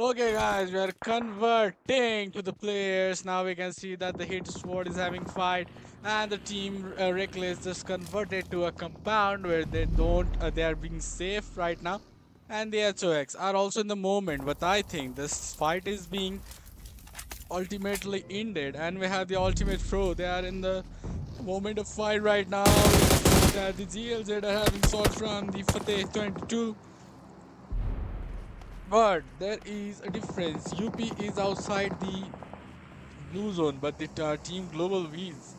Okay, guys, we are converting to the players. Now we can see that the hit squad is having fight, and the team Reckless just converted to a compound where they don't, they are being safe right now. And the HOX are also in the moment, but I think this fight is being ultimately ended, and we have the ultimate pro. They are in the moment of fight right now. We can see that the GLZ are having sword from the Fateh 22. But there is a difference. UP is outside the blue zone, but the team Global V's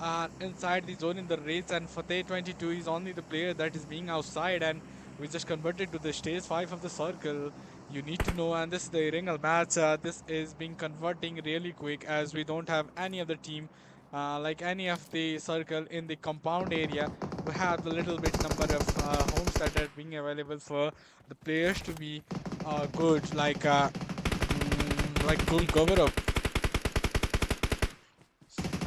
are inside the zone in the race, and Fateh 22 is only the player that is being outside, and we just converted to the stage 5 of the circle. You need to know, and this is the Ringal match. This is being converting really quick as we don't have any other team. Like any of the circle in the compound area, we have the little bit number of homes that are being available for the players to be good, like cool cover up.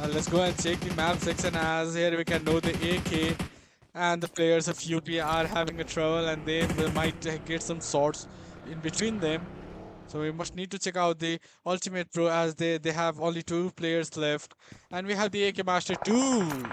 Let's go and check the map section, as here we can know the AK and the players of UP are having a trouble, and they might get some sorts in between them. So we must need to check out the Ultimate Pro, as they have only 2 players left, and we have the AK Master 2.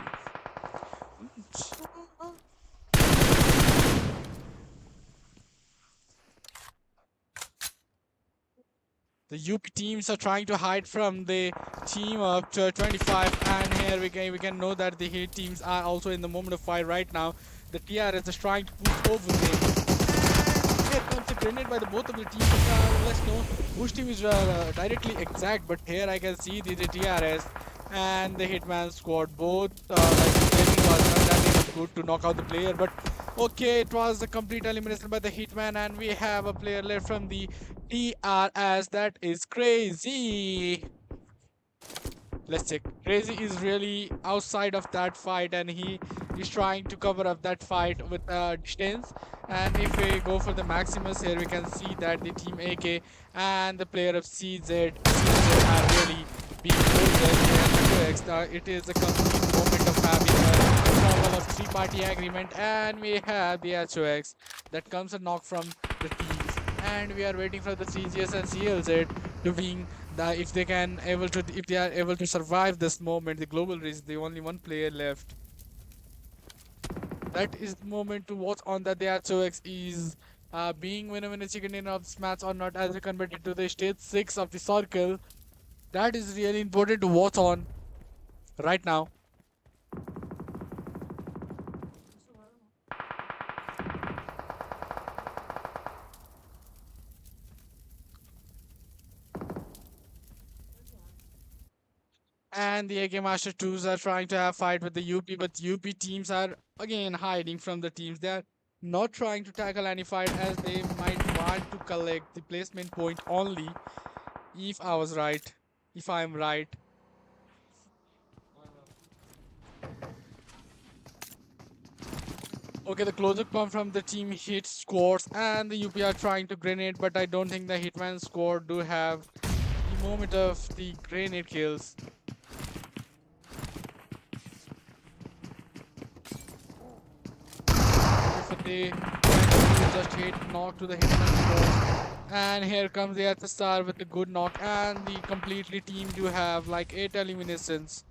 The UP teams are trying to hide from the team of 25, and here we can know that the hit teams are also in the moment of fight right now. The TRS is trying to push over them, and here comes a grenade by the both of the teams. Let's know which team is directly exact, but here I can see the TRS and the Hitman squad both like the timing was not that enough good to knock out the player, but okay, it was a complete elimination by the Hitman, and we have a player left from the TRS. That is crazy. Let's check. Crazy is really outside of that fight, and he is trying to cover up that fight with distance. And if we go for the Maximus here, we can see that the team AK and the player of CZ are really being closer. It is a complete moment of having a trouble of three-party agreement, and we have the HOX that comes a knock from the teams, and we are waiting for the CGS and CLZ to being if they are able to survive this moment. The global race, the only one player left. That is the moment to watch on, that the HOX is being winner chicken dinner of this match or not, as we converted to the stage 6 of the circle. That is really important to watch on right now. And the AK Master 2s are trying to have fight with the UP, but UP teams are again hiding from the teams. They are not trying to tackle any fight, as they might want to collect the placement point only. If I was right, if I am right. Okay, the closer come from the team hit squads, and the UP are trying to grenade, but I don't think the Hitman squad do have the moment of the grenade kills. If they just hit knock to the Hitman squad, and here comes the SSR with a good knock, and the completely team do have like 8 eliminations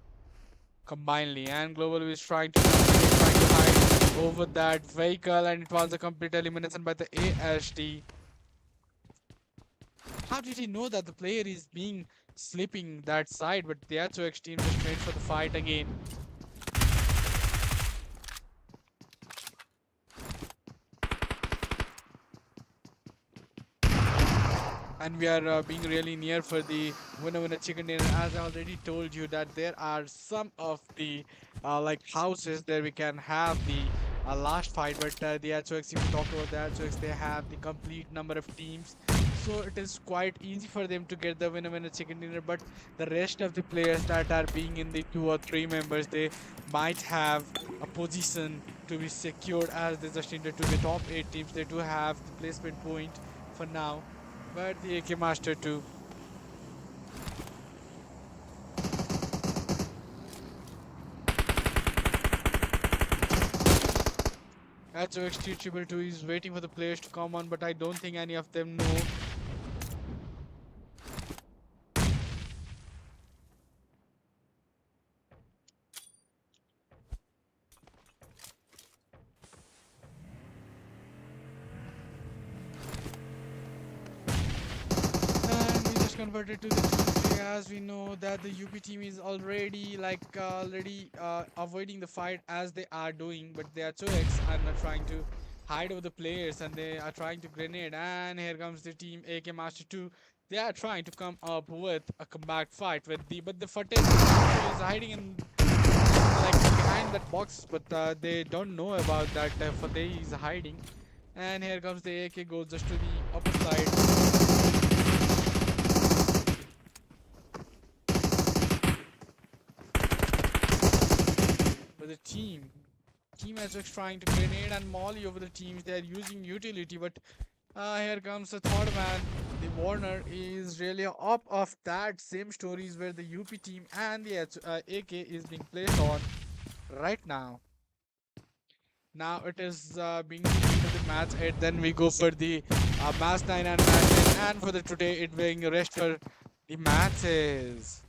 combinedly, and Global is trying to hide over that vehicle, and it was a complete elimination by the AST. How did he know that the player is being slipping that side? But the HOX team just went for the fight again. And we are being really near for the winner chicken dinner. As I already told you, that there are some of the like houses there we can have the last fight, but the HOX, if we talk about the HOX, they have the complete number of teams, so it is quite easy for them to get the winner chicken dinner. But the rest of the players that are being in the 2 or 3 members, they might have a position to be secured, as they just entered to the top 8 teams. They do have the placement point for now, but the AK Master 2. HOX T2 is waiting for the players to come on, but I don't think any of them know just converted to the 2-3 as we know that the UP team is already already avoiding the fight as they are doing, but they are 2x and are trying to hide over the players and they are trying to grenade. And here comes the team AK Master 2. They are trying to come up with a comeback fight with the but the Fateh is hiding in behind that box, but they don't know about that Fateh is hiding. And here comes the AK goes just to the upper side. But the team is just trying to grenade and molly over the teams. They are using utility, but here comes the third man. The Warner is really up of that same stories where the UP team and the AK is being placed on right now. Now it is being into the match 8. Then we go for the match 9 and match 10. And for the today, it being a rest for the matches.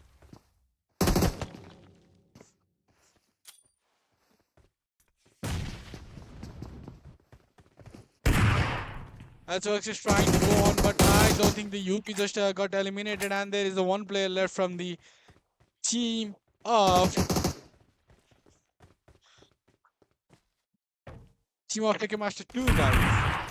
Xbox is trying to go on, but I don't think the UP just got eliminated, and there is a one player left from the team of Ticketmaster 2, guys.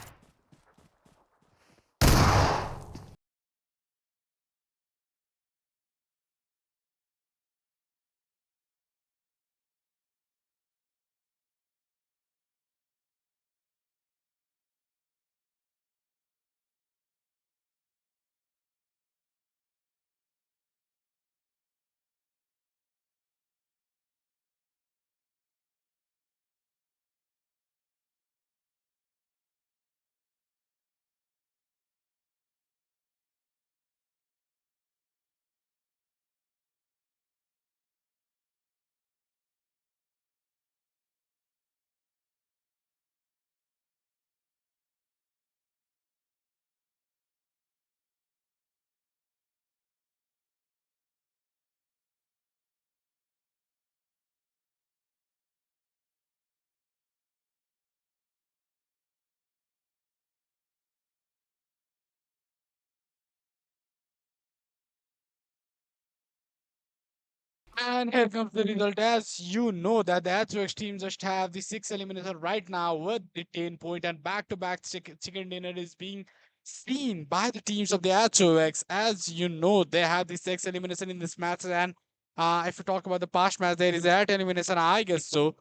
And here comes the result. As you know, that the Xbox team just have the 6 eliminator right now with the 10 point, and back-to-back chicken dinner is being seen by the teams of the Xbox. As you know, they have the 6 elimination in this match, and if you talk about the past match, there is that elimination, I guess so.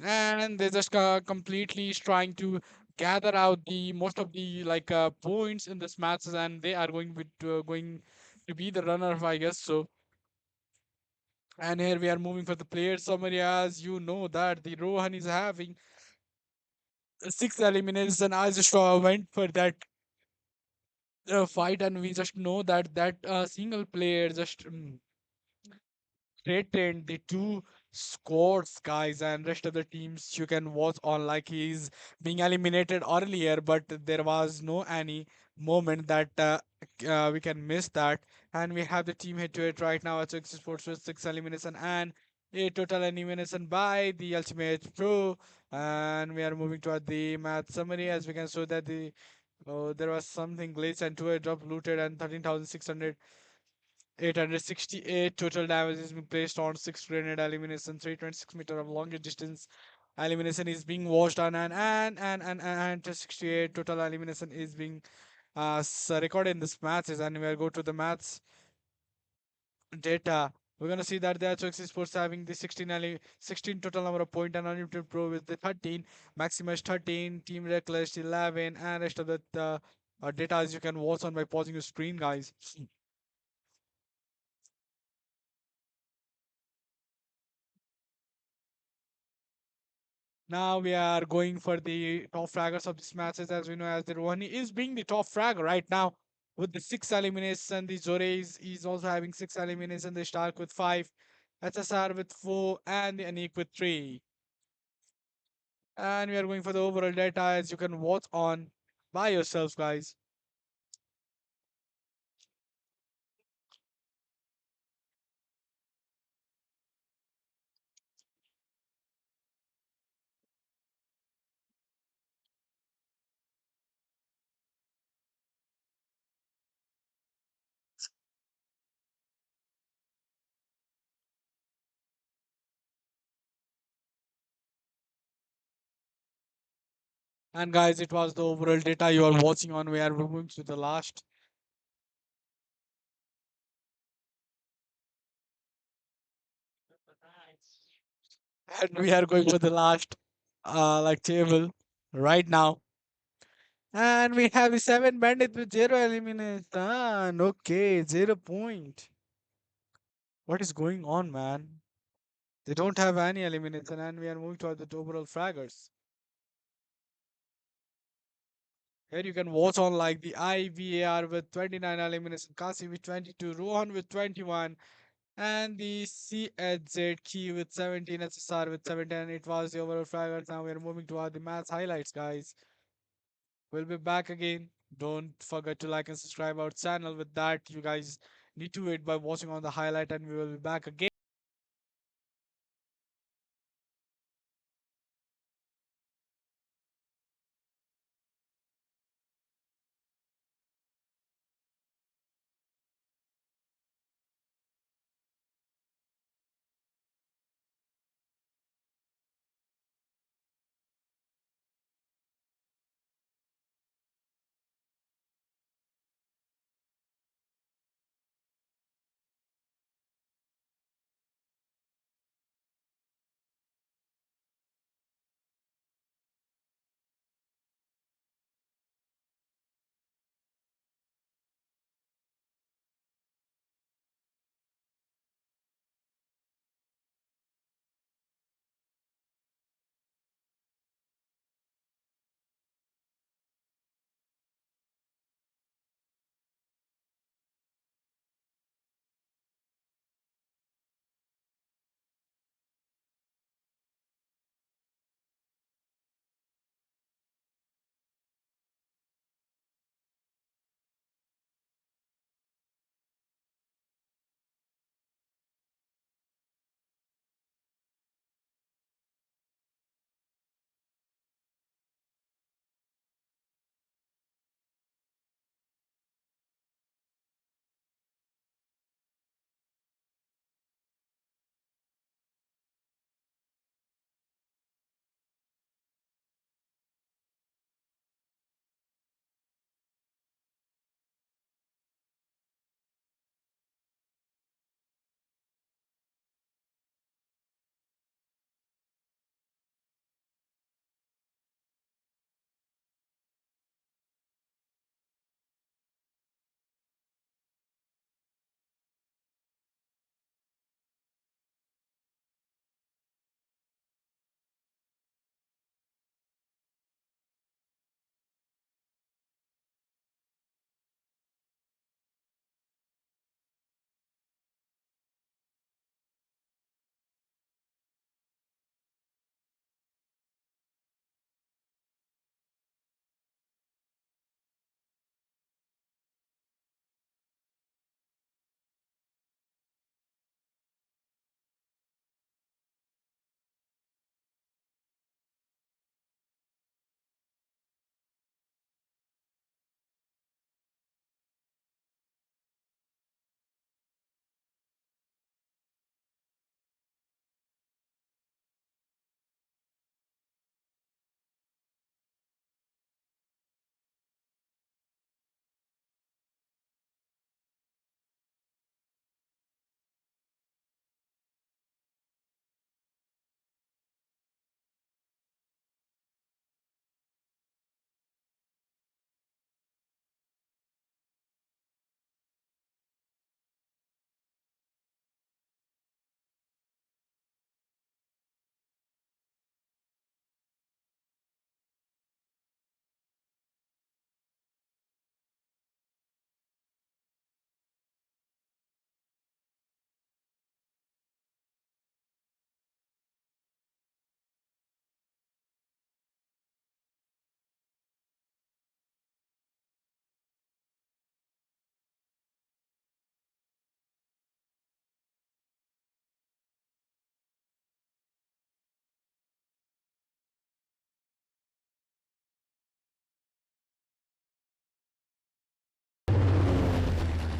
And they're just completely trying to gather out the most of the points in this matches, and they are going to be the runner, I guess so. And here we are moving for the player summary. As you know that the Rohan is having 6 elimination. I just went for that fight, and we just know that single player just threatened the two scores, guys, and rest of the teams you can watch on like he's being eliminated earlier, but there was no any moment that we can miss that. And we have the team head to head right now at Sports with 6 elimination and a total elimination by the Ultimate Pro. And we are moving toward the match summary as we can show that there was something glitch and 2 drop looted and 13,600 868 total damage is being placed on 6 grenade elimination, 326 meter of longer distance elimination is being watched on, and 68 total elimination is being recorded in this matches. And we'll go to the maths data. We're gonna see that the HOX Sports having the 16 total number of point, and Unlimited Pro with the 13, Maximus 13, Team Reckless 11, and rest of the data as you can watch on by pausing your screen, guys. Now we are going for the top fraggers of this matches, as we know, as the Rohani is being the top fragger right now with the 6 elimination. The Zore is also having 6 elimination. The Stark with 5, SSR with 4, and the Anik with 3. And we are going for the overall data as you can watch on by yourselves, guys. And guys, it was the overall data you are watching on. We are moving to the last. And we are going for the last like table right now. And we have the 7 bandits with 0 elimination. Okay, 0 point. What is going on, man? They don't have any elimination, and we are moving towards the overall fraggers. Here you can watch on like the IVAR with 29 elimination, Kasi with 22, Rohan with 21, and the CHZ with 17, SSR with 17. It was the overall fraggers. Now we are moving toward the match highlights, guys. We'll be back again. Don't forget to like and subscribe our channel. With that, you guys need to wait by watching on the highlight, and we will be back again.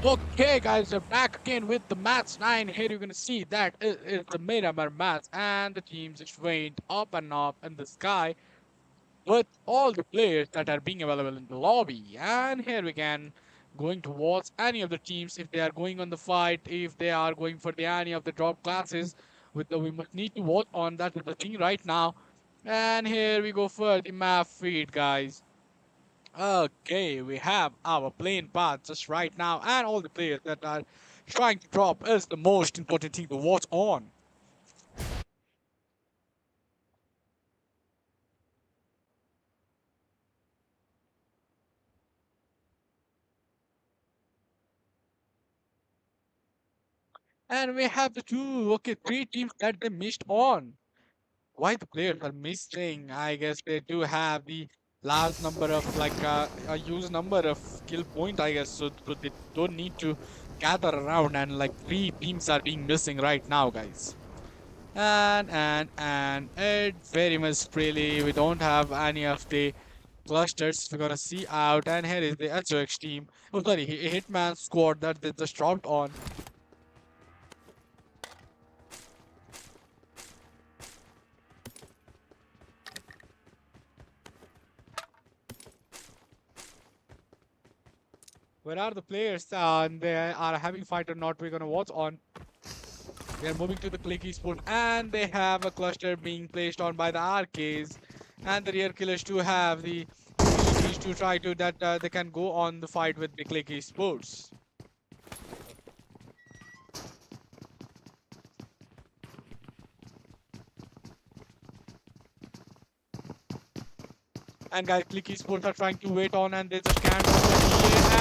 Okay, guys, we're back again with the match 9. Here you're gonna see that it is the Miramar match, and the teams just went up and up in the sky. with all the players that are being available in the lobby. And here we can going to watch any of the teams if they are going on the fight, if they are going for the any of the drop classes. With the we must need to watch on that is the thing right now. And here we go for the map feed, guys. Okay, we have our plane path just right now, and all the players that are trying to drop is the most important thing to watch on. And we have the three teams that they missed on. Why the players are missing? I guess they do have the large number of a huge number of kill point, I guess, so they don't need to gather around and like three teams are being missing right now, guys. And it very much really we don't have any of the clusters we're gonna see out, and here is the HOX team. Oh sorry, Hitman squad that they just dropped on. Where are the players? And they are having fight or not, we're gonna watch on. We are moving to the Click Esports, and they have a cluster being placed on by the arcades, and the rear killers to have the abilities to try to that they can go on the fight with the Click Esports. And guys, Click Esports are trying to wait on, and they just can't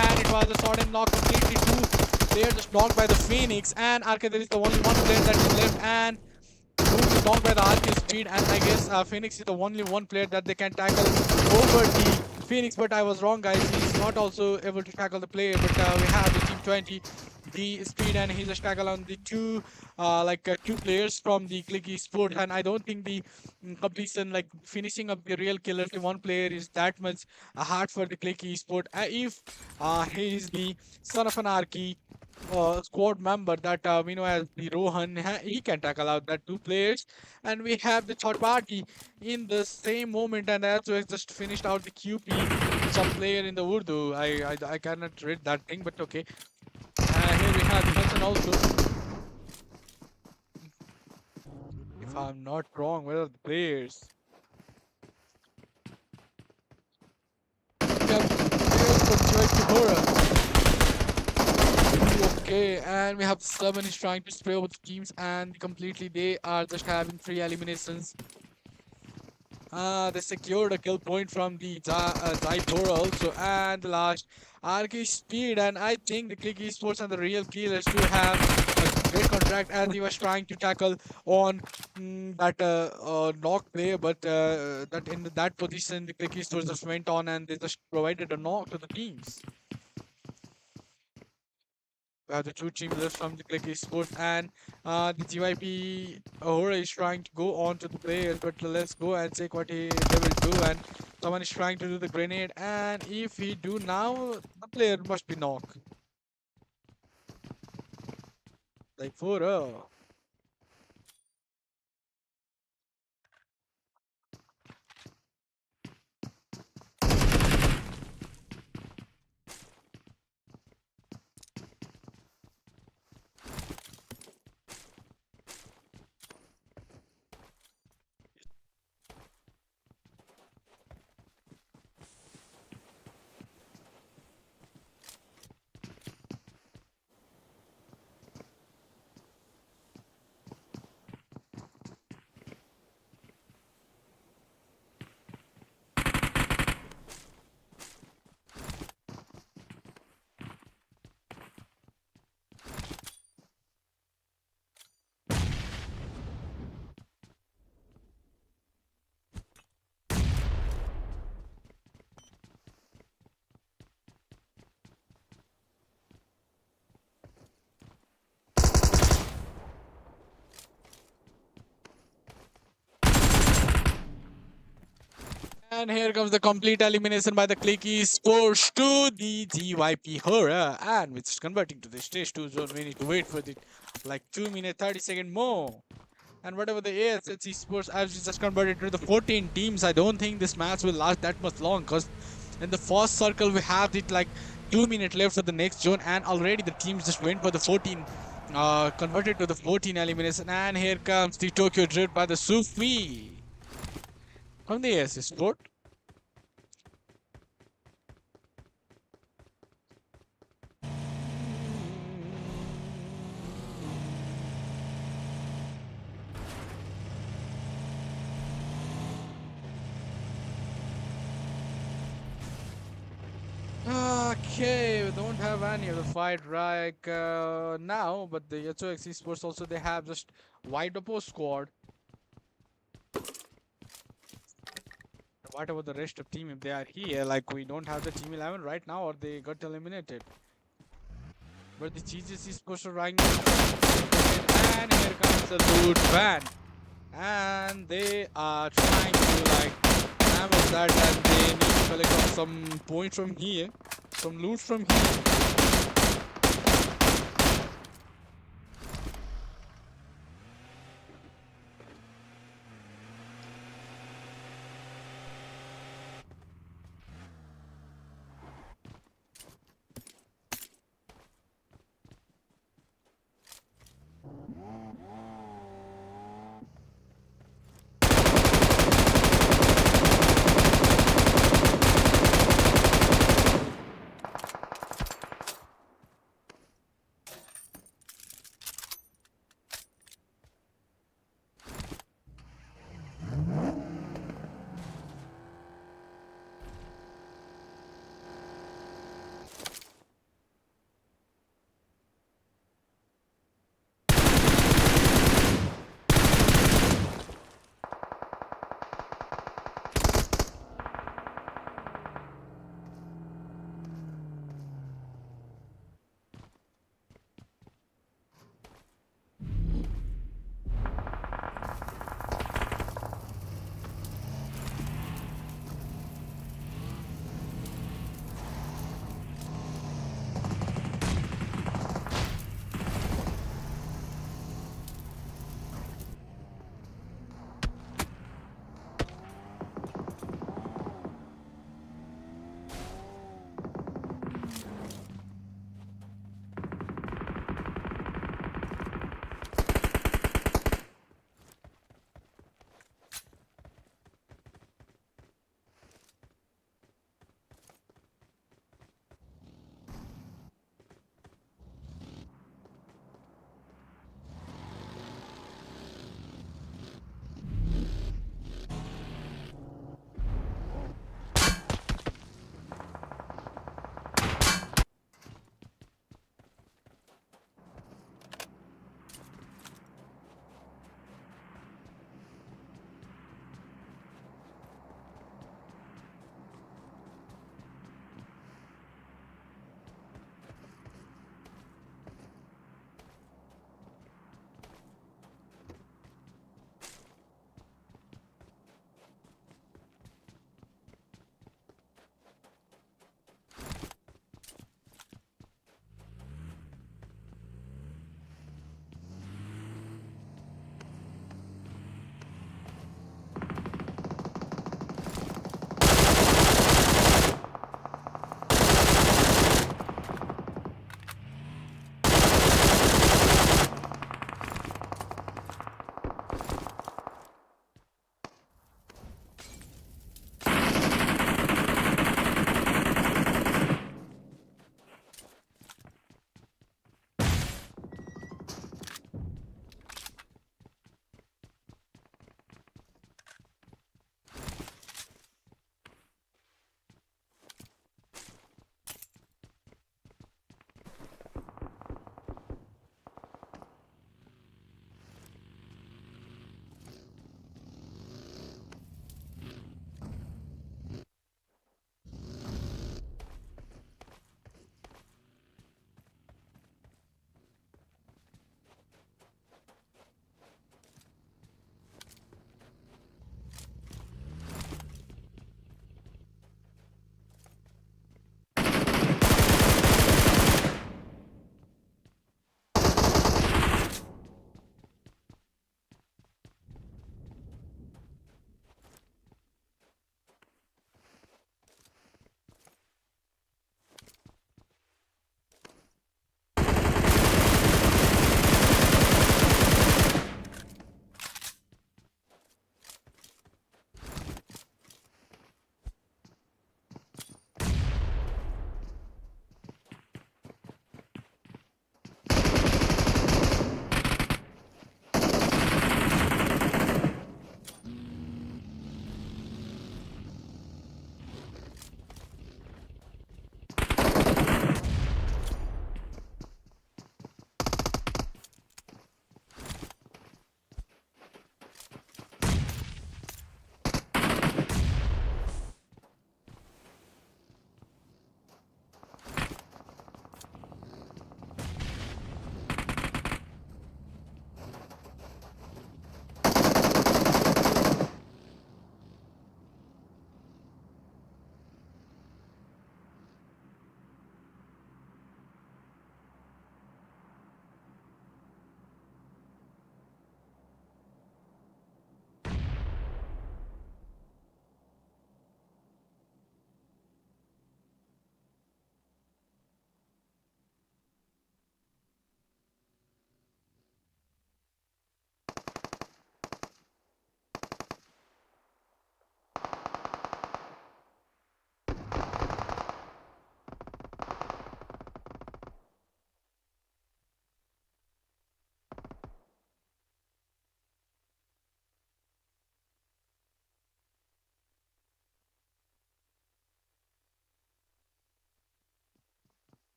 and it was a sudden knock completely too. They are just knocked by the Phoenix, and Arcade is the only one player that is left, and Root is knocked by the Arcade speed, and I guess Phoenix is the only one player that they can tackle over the Phoenix, but I was wrong, guys. He's not also able to tackle the player, but we have the Team 20, the speed, and he just tackle on the two players from the Clicky Sport, and I don't think the completion, like finishing up the real killer to one player, is that much hard for the Clicky Sport. If he is the son of an Arky squad member that we know as the Rohan, he can tackle out that two players, and we have the third party in the same moment, and as well just finished out the QP, some player in the Urdu. I cannot read that thing, but okay. Here we have the Hassan also. If I'm not wrong, where are the players? We have players from Joy Kihora. Okay, and we have 7 is trying to spray over the teams, and completely they are just having 3 eliminations. They secured a kill point from the Jaipur also, and the last RK Speed, and I think the Click Esports and the real killers to have a great contract as he was trying to tackle on that knock player, but that in that position the Click Esports just went on and they just provided a knock to the teams. We have the two teams left from the Click Esports, and the GYP Ahura is trying to go on to the players, but let's go and check what they will do. And someone is trying to do the grenade, and if he do now, the player must be knocked. Like for And here comes the complete elimination by the Clicky Sports to the GYP Horror, and which is converting to the stage 2 zone. We need to wait for the like 2 minutes 30 seconds more. And whatever the ASH Esports as we just converted to the 14 teams, I don't think this match will last that much long because in the first circle we have it like 2 minutes left for the next zone, and already the teams just went for the 14, converted to the 14 elimination. And here comes the Tokyo Drift by the Sufi from the ASH Sport. Okay, we don't have any of the fight right now, but the HOX Esports also they have just wide open squad. What about the rest of team if they are here? Like we don't have the team 11 right now, or they got eliminated. But the GGC Esports are running, and here comes the loot van, and they are trying to like damage that, and they need to collect up some points from here, some loot from here.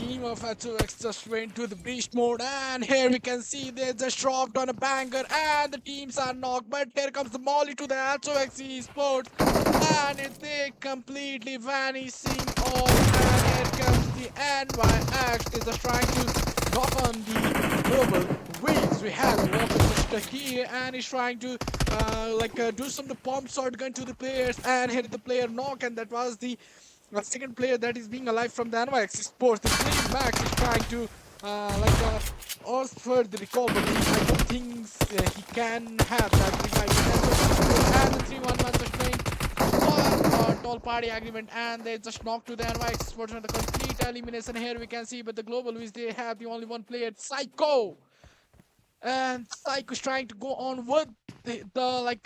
team of H2X just went to the beast mode, and here we can see they just dropped on a banger, and the teams are knocked. But here comes the molly to the H2X Esports, and they completely vanishing off. And here comes the NYX. They're just trying to knock on the global wings. We have the Walker just here, and he's trying to do some the pump shotgun to the players, and hit the player knock, and that was the second player that is being alive from the NYX Sports. The Flame Max is trying to offer the recall, but I don't think he can have that revive. And the 3-1 just playing one tall party agreement, and they just knocked to the NYX Sports on the complete elimination. Here we can see, but the global which they have the only one player, Psycho. And Psycho's trying to go on with the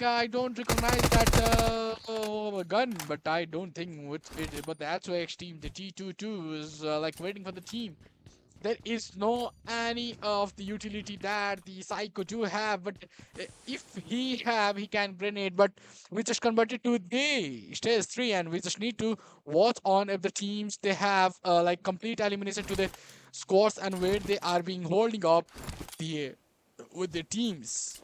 I don't recognize that gun, but I don't think with it. But the H2X team, the T22 is waiting for the team. There is no any of the utility that the Psycho do have, but if he have, he can grenade. But we just converted to the stage 3, and we just need to watch on if the teams they have complete elimination to the scores and where they are being holding up the with their teams.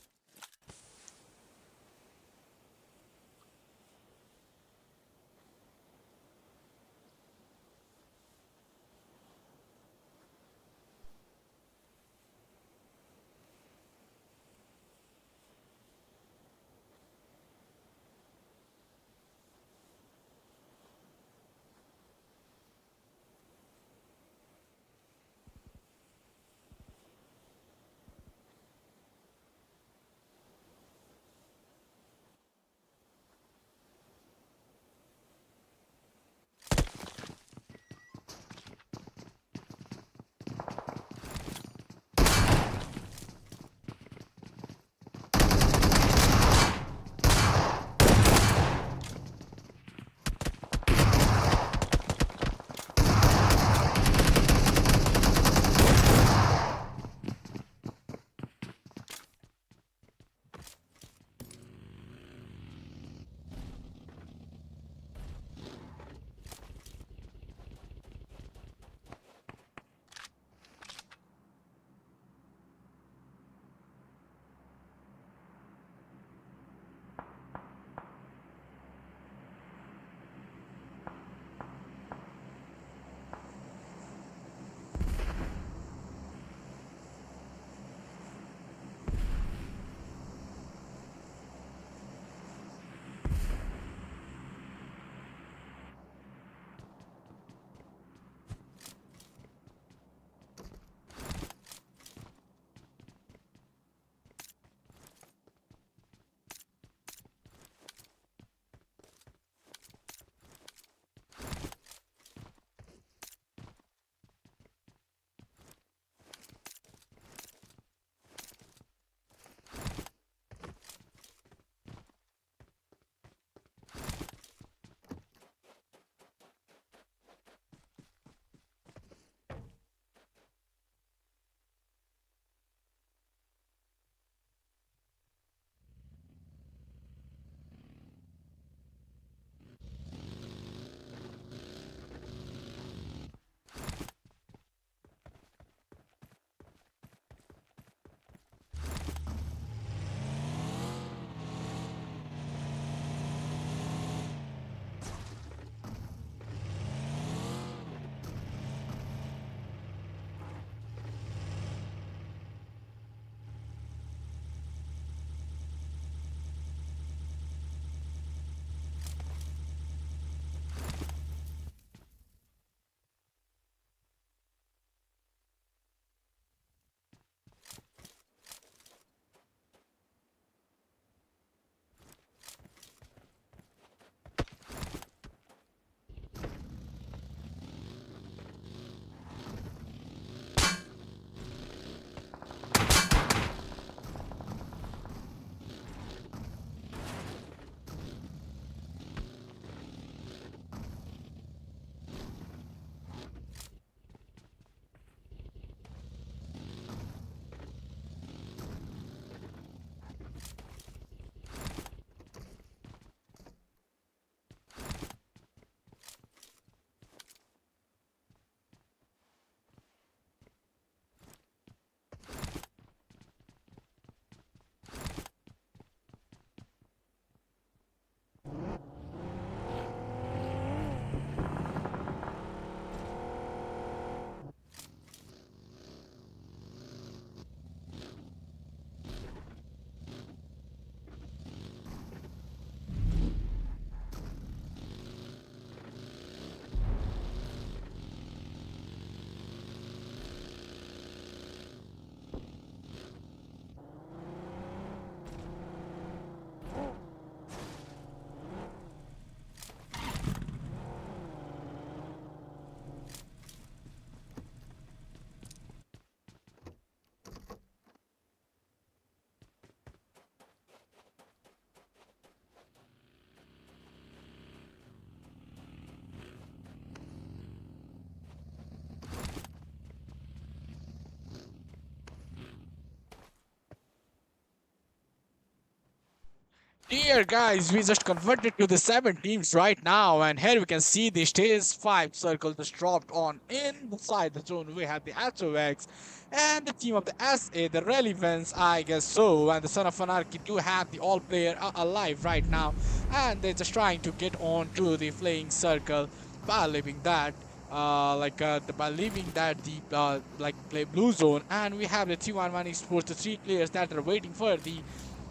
Dear guys, we just converted to the 7 teams right now, and here we can see the stage 5 circle just dropped on inside the zone. We have the Astrovex and the team of the SA, the Relevance, I guess so, and the Son of Anarchy do have the all player alive right now, and they're just trying to get on to the flaying circle by leaving that. By leaving that the play blue zone, and we have the 311 Esports, the 3 players that are waiting for the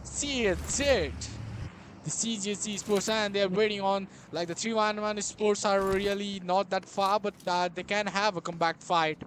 seat, the CGC Sports, and they're waiting on like the 311 Sports are really not that far, but they can have a comeback fight.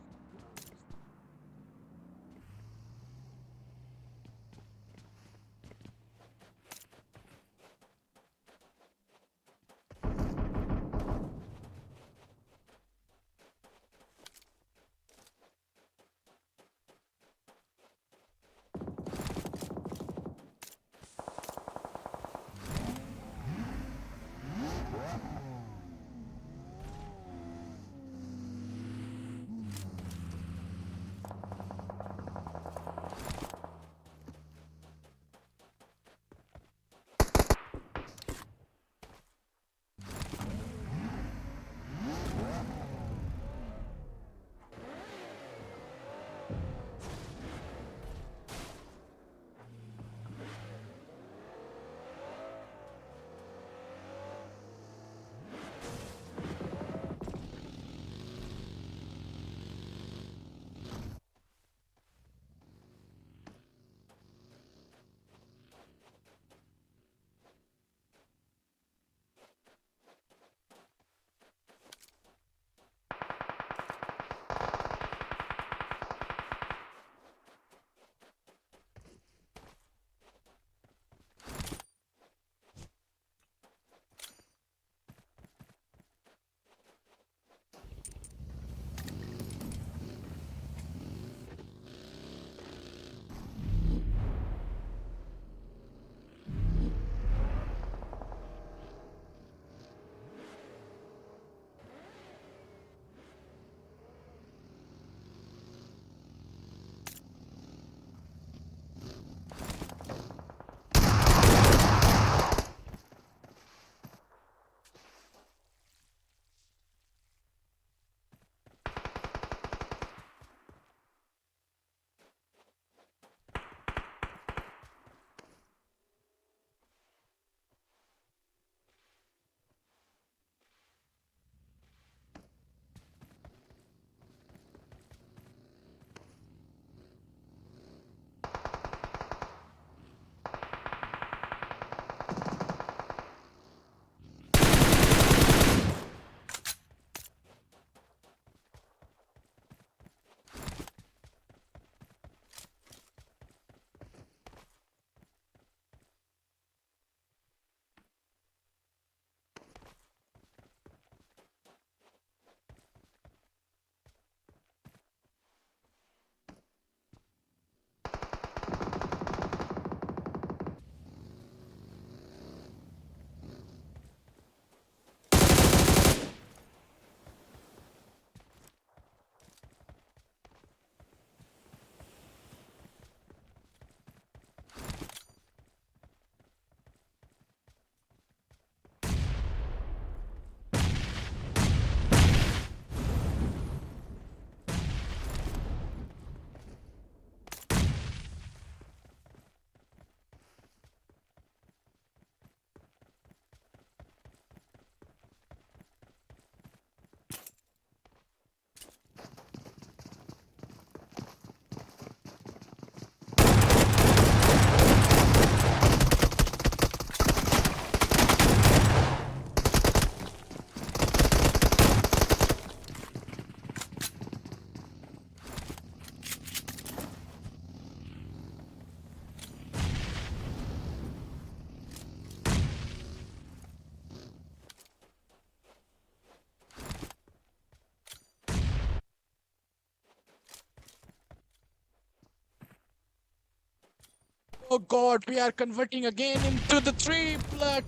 Oh god, we are converting again into the 3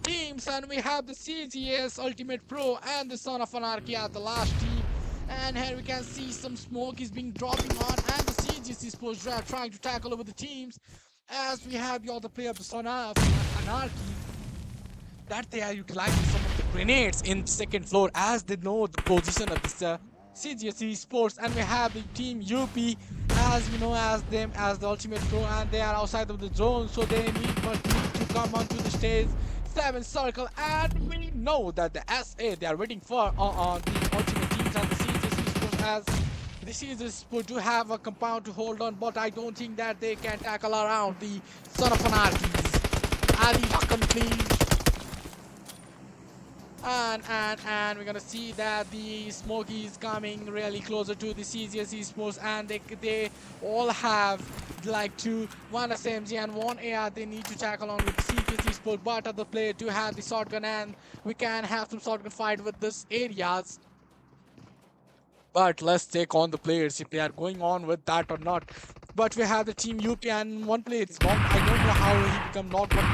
teams, and we have the CGS Ultimate Pro and the Son of Anarchy as the last team. And here we can see some smoke is being dropping on, and the CGS is trying to tackle over the teams. As we have the other player of the Son of Anarchy that they are utilizing some of the grenades in the second floor as they know the position of this CGSE Sports. And we have the team UP as we know as them as the ultimate pro, and they are outside of the zone, so they must need to come onto the stage 7 circle. And we know that the SA they are waiting for the ultimate teams and the CGSE Sports, as the CGSE Sports do have a compound to hold on, but I don't think that they can tackle around the son of anarchies. Ali Hakan, please. And we're gonna see that the Smoky is coming really closer to the CGS Esports, and they all have like one SMG and one AR they need to tackle on with the CGS Esports, but other player do have the shotgun, and we can have some shotgun fight with this areas. But let's take on the players if they are going on with that or not. But we have the team UP and one player is knocked. I don't know how he become knocked, but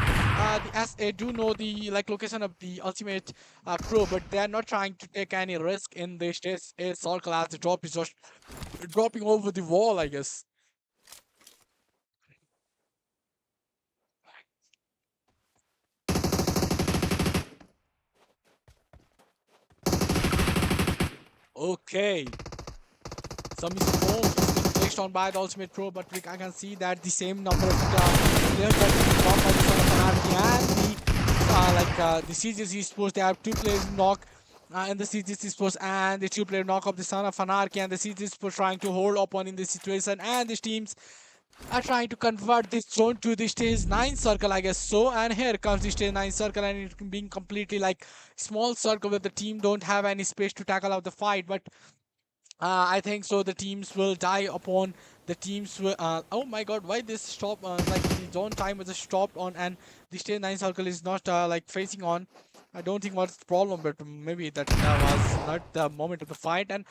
the SA do know the like location of the ultimate pro, but they are not trying to take any risk in the stage A circle as the drop is just dropping over the wall, I guess. Okay. Some smoke is being placed on by the Ultimate Pro, but I can see that the same number of players that being knocked by the Son of Anarchy and the CGC Sports. They have two players knock in the CGC Sports, and the two player knock of the Son of Anarchy, and the CGC Sports trying to hold up on in this situation, and these teams are trying to convert this zone to the stage 9 circle, I guess so. And here comes the stage 9 circle, and it being completely like small circle where the team don't have any space to tackle out the fight, but I think so. The teams will die upon the teams will. Oh my God! Why this stop? Like the zone time was just stopped on, and the stage 9 circle is not like facing on. I don't think what's the problem, but maybe that was not the moment of the fight. And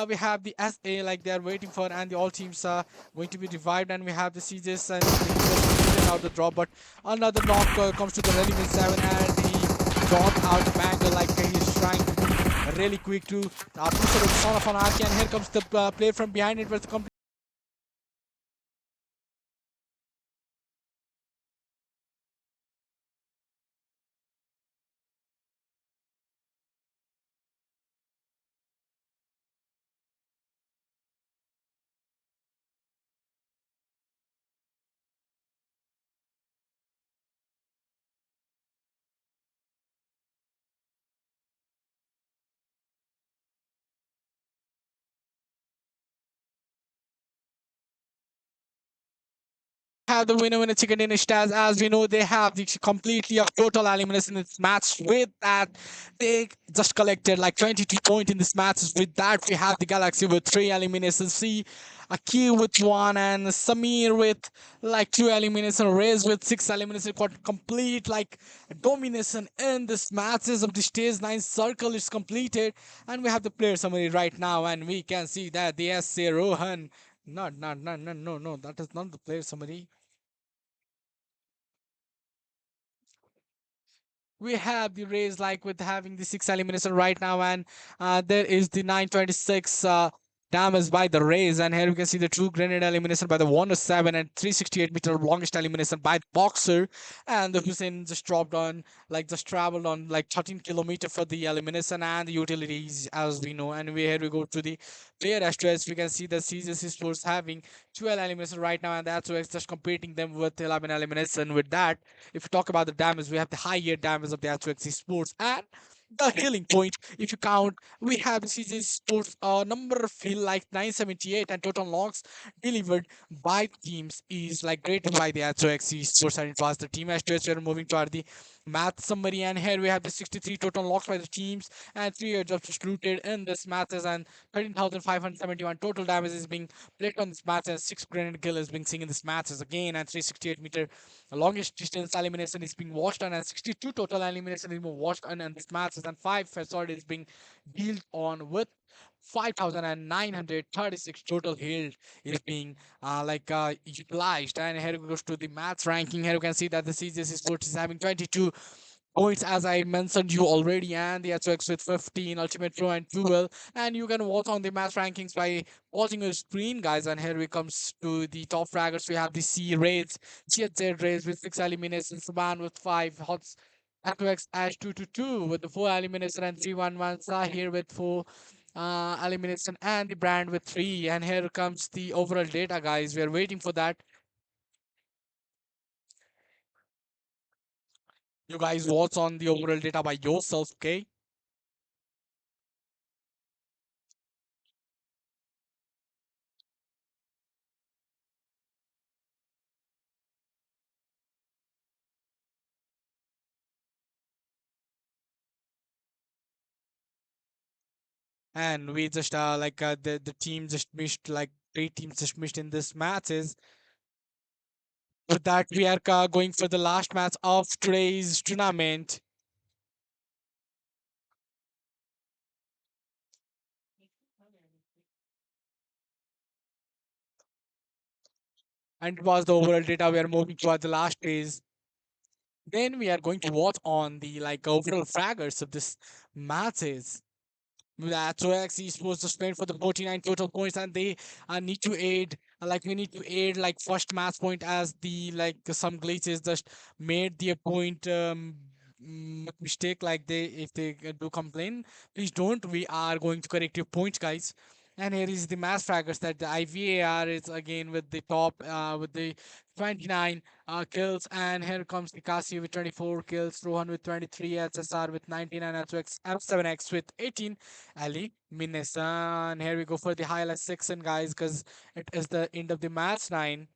we have the SA like they are waiting for, and the all teams are going to be revived. And we have the CJs and the out the drop, but another knock comes to the relevant 7, and the drop out the banger like he's trying to be really quick to push the son of Anarchy, and here comes the play from behind. It was complete. Have the winner chicken dinner stars. As we know, they have the completely of total elimination in this match. With that, they just collected like 22 points in this match. With that, we have the Galaxy with 3 eliminations. See, Aki with 1, and Samir with like 2 eliminations. Reyes with 6 eliminations. Got complete like domination in this matches of the stage 9 circle is completed. And we have the player summary right now, and we can see that the SC Rohan. No, that is not the player summary. We have the raise like with having the 6 elimination right now, and there is the 926 damage by the raise, and here we can see the true grenade elimination by the 107 and 368-meter longest elimination by the boxer, and the Hussein just dropped on like just traveled on like 13 kilometer for the elimination and the utilities as we know. And here we go to the player asteroids. We can see the CGS Sports having 12 elimination right now, and that's why it's just competing them with 11 elimination. With that, if you talk about the damage, we have the higher damage of the H2X Sports and the healing point. If you count, we have the CJ Sports number of heal like 978, and total logs delivered by teams is like greater by the H2X Sports, and it was the team H2X. We're moving toward the math summary, and here we have the 63 total logs by the teams and 3 airdrops distributed in this matches, and 13,571 total damage is being played on this match, and 6 grenade kill is being seen in this matches again, and 368-meter longest distance elimination is being watched on, and 62 total elimination is being watched on, and this matches, and 5 sword is being dealt on with 5,936 total healed is being utilized. And here we go to the maths ranking. Here you can see that the CGS Sports is having 22 points as I mentioned you already, and the HOX with 15, Ultimate Pro and 12. And you can watch on the match rankings by watching your screen, guys. And here we comes to the top fraggers. We have the C Raids, GZ Raids with 6 eliminations, Saban with 5, Hots Atwax Ash 222 with the 4 elimination and 311 here with 4 elimination and the brand with 3. And here comes the overall data, guys. We are waiting for that. You guys watch on the overall data by yourself, okay? And we just the team just missed, like 3 teams just missed in this matches. With that, we are going for the last match of today's tournament. And it was the overall data. We are moving towards the last phase. Then we are going to watch on the like overall fraggers of this matches. That's why Esports just playing for the 49 total points, and they need to aid. Like we need to aid like first match point, as the like some glitches just made the point mistake. Like they, if they do complain, please don't. We are going to correct your points, guys. And here is the mass fraggers that the IVAR is again with the top with the 29 kills, and here comes the Casio with 24 kills, Rohan with 23, SSR with 19, and F7X with 18. Ali Minasan. Here we go for the highlight section, guys, because it is the end of the match 9.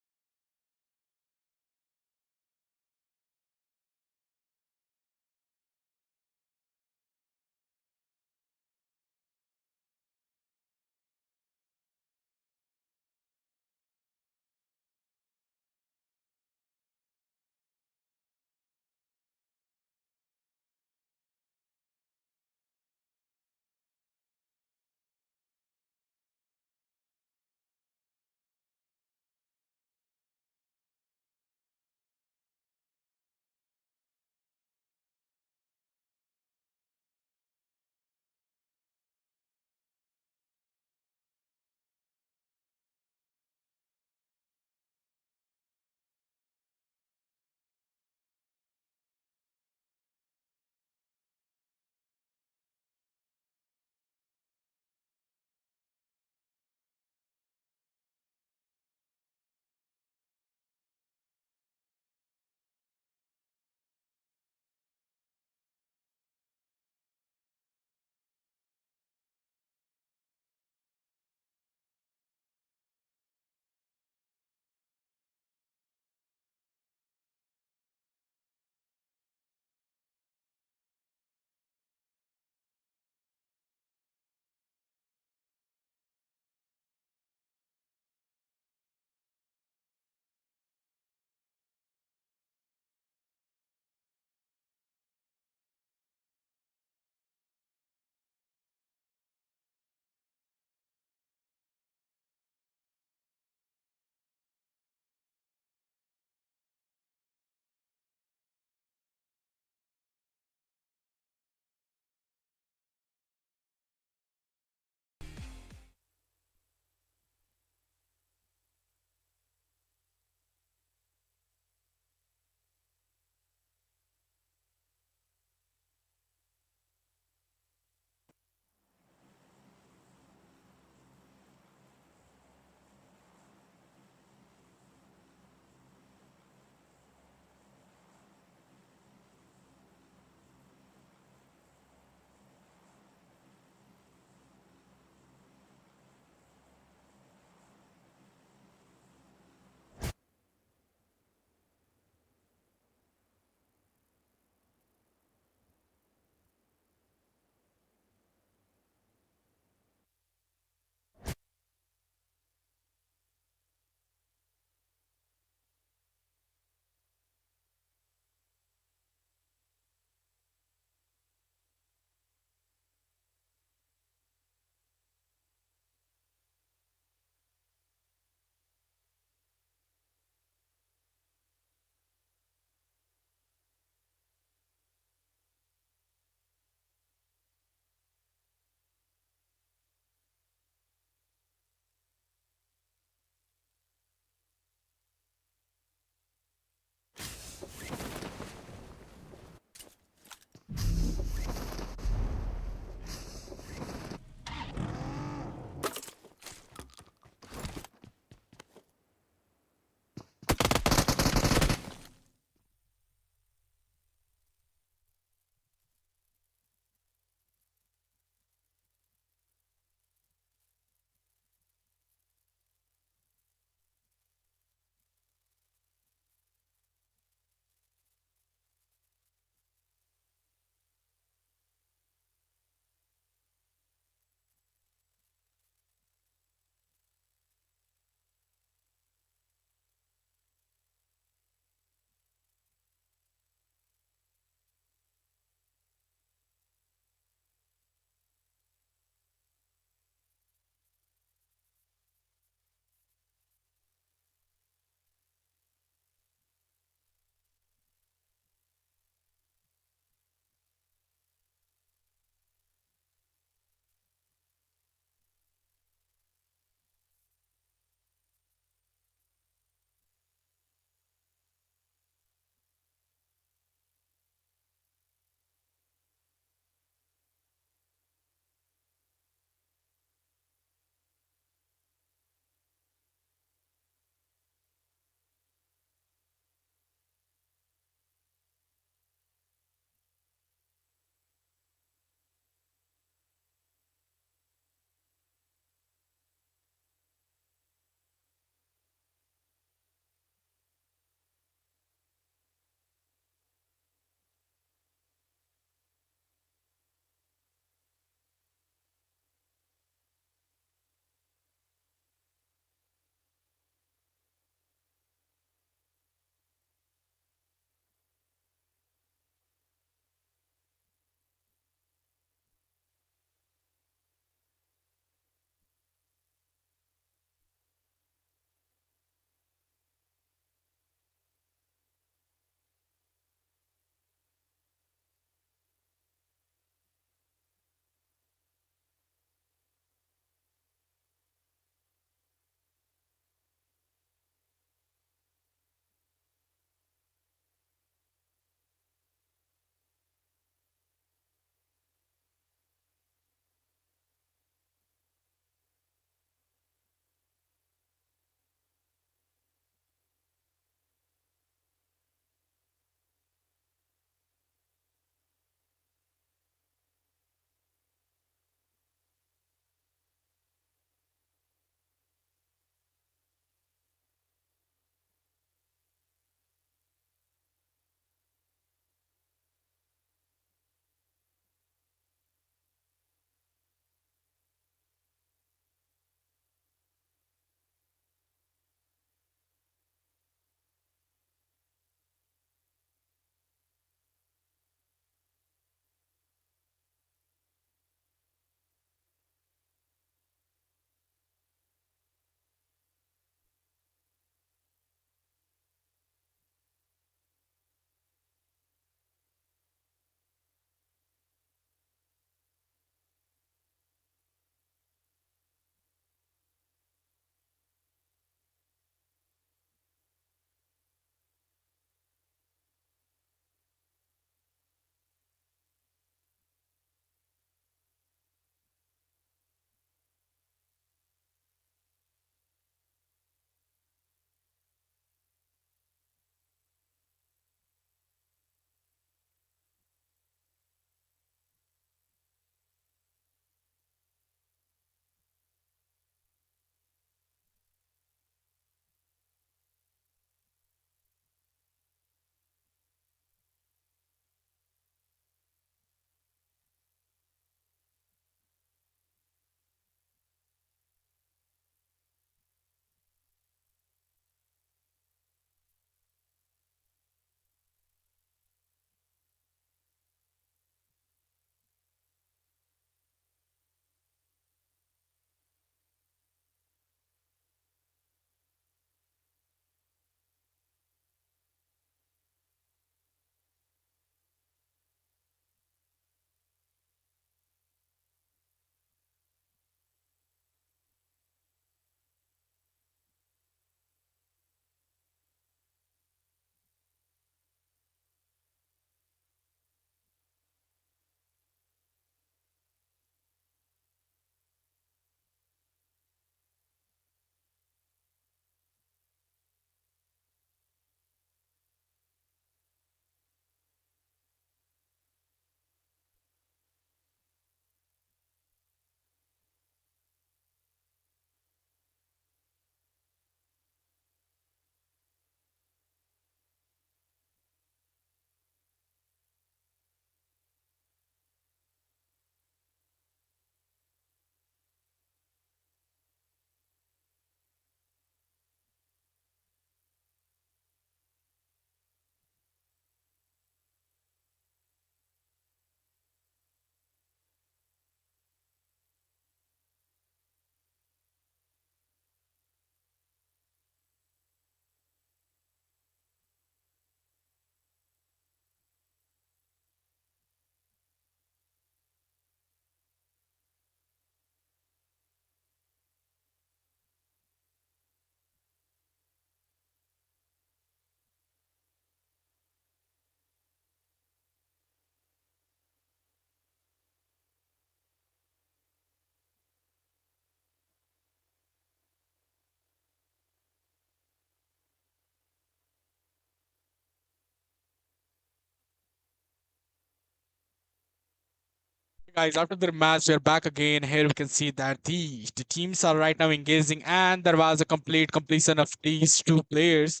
Guys, after the match, we're back again. Here we can see that the teams are right now engaging, and there was a complete completion of these two players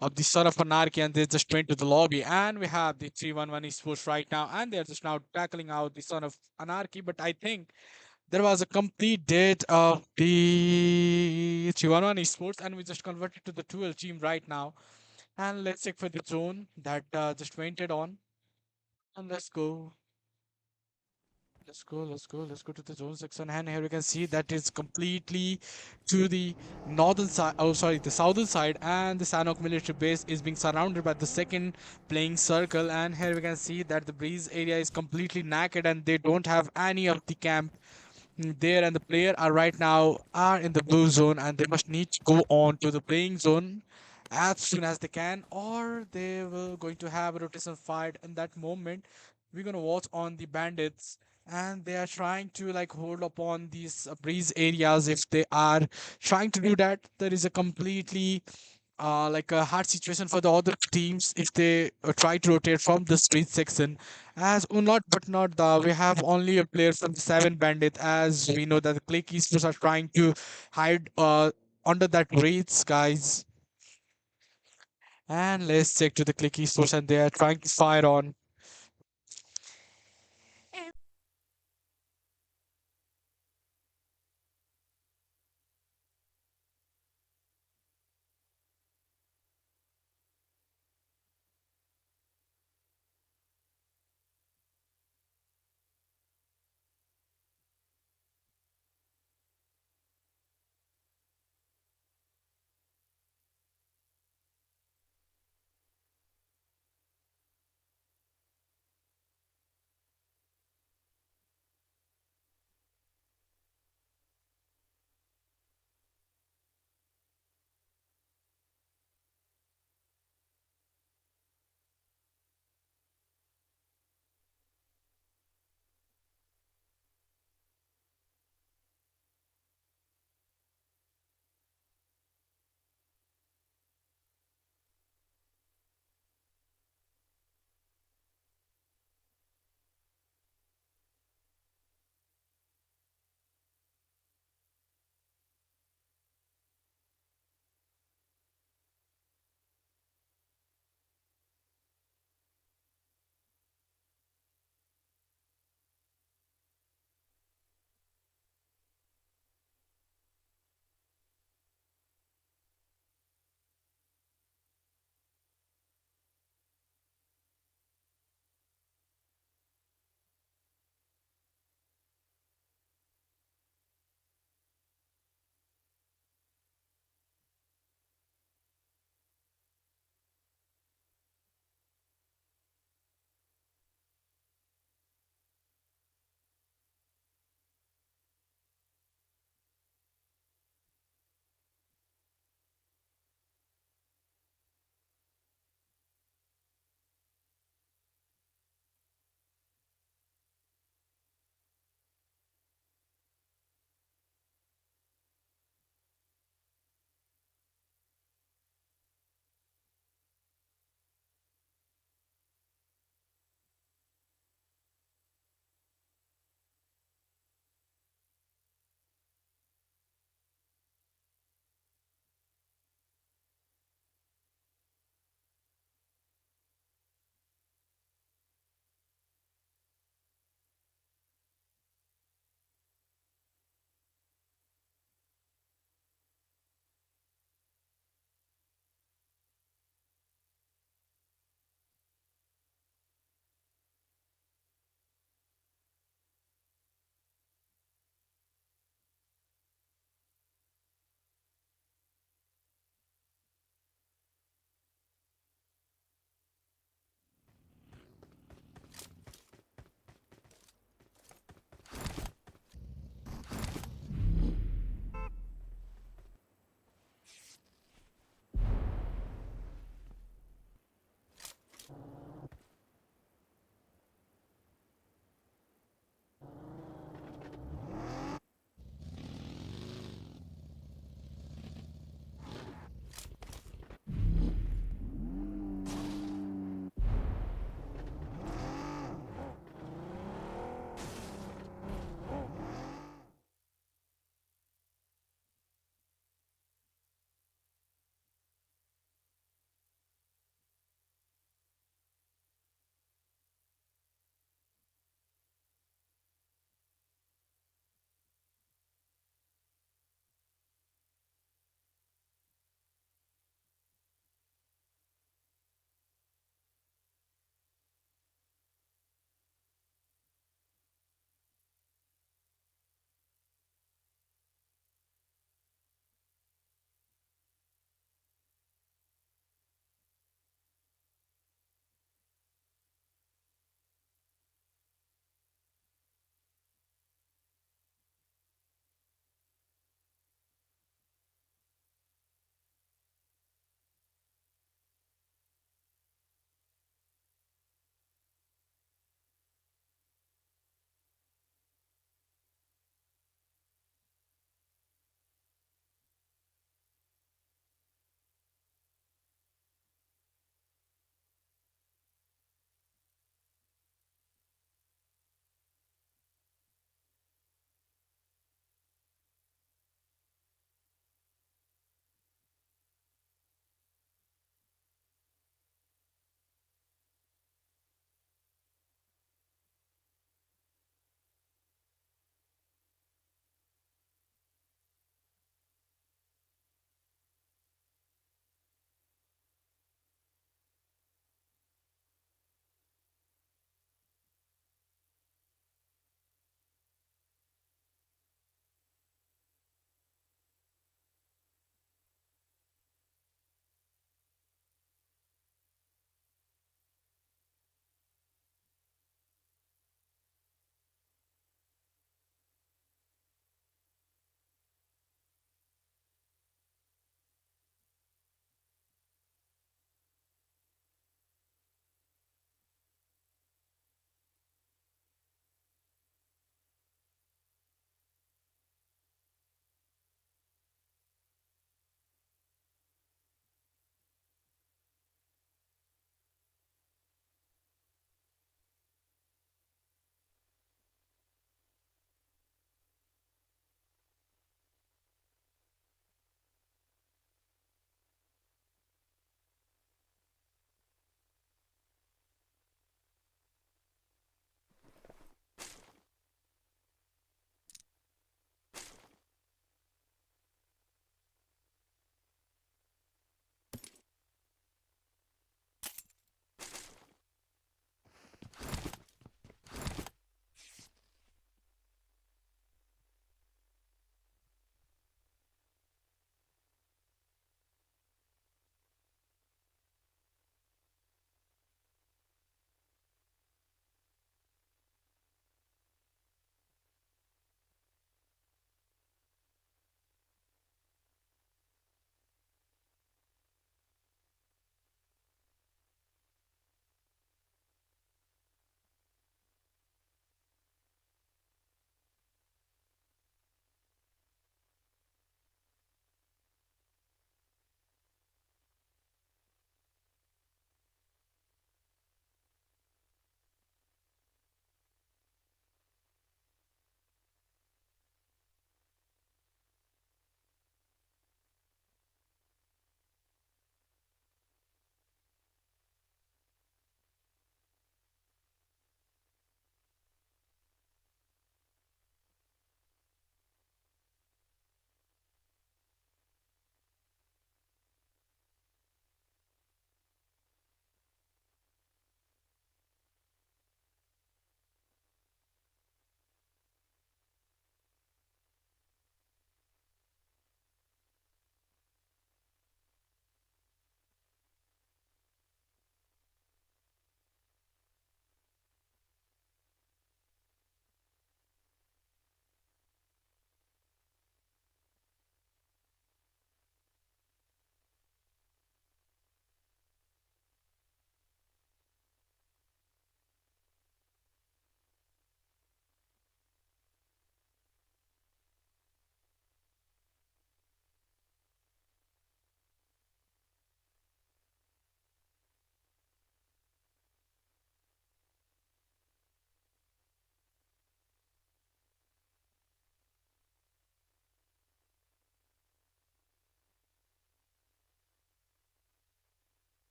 of the Son of Anarchy, and they just went to the lobby. And we have the 3-1-1 esports right now, and they're just now tackling out the Son of Anarchy. But I think there was a complete dead of the 3-1-1 esports, and we just converted to the 2L team right now. And let's check for the zone that just went it on. And let's go. Let's go to the zone section. And here we can see that is completely to the northern side. Oh, sorry, the southern side. And the Sanok military base is being surrounded by the second playing circle. And here we can see that the breeze area is completely naked and they don't have any of the camp there. And the player are right now are in the blue zone and they must need to go on to the playing zone as soon as they can, or they will going to have a rotation fight in that moment. We're gonna watch on the bandits, and they are trying to like hold upon these breeze areas. If they are trying to do that, there is a completely like a hard situation for the other teams if they try to rotate from the street section. As not but not the we have only a player from the seven bandit, as we know that the click esports are trying to hide under that raids, guys. And let's check to the click esports, and they are trying to fire on.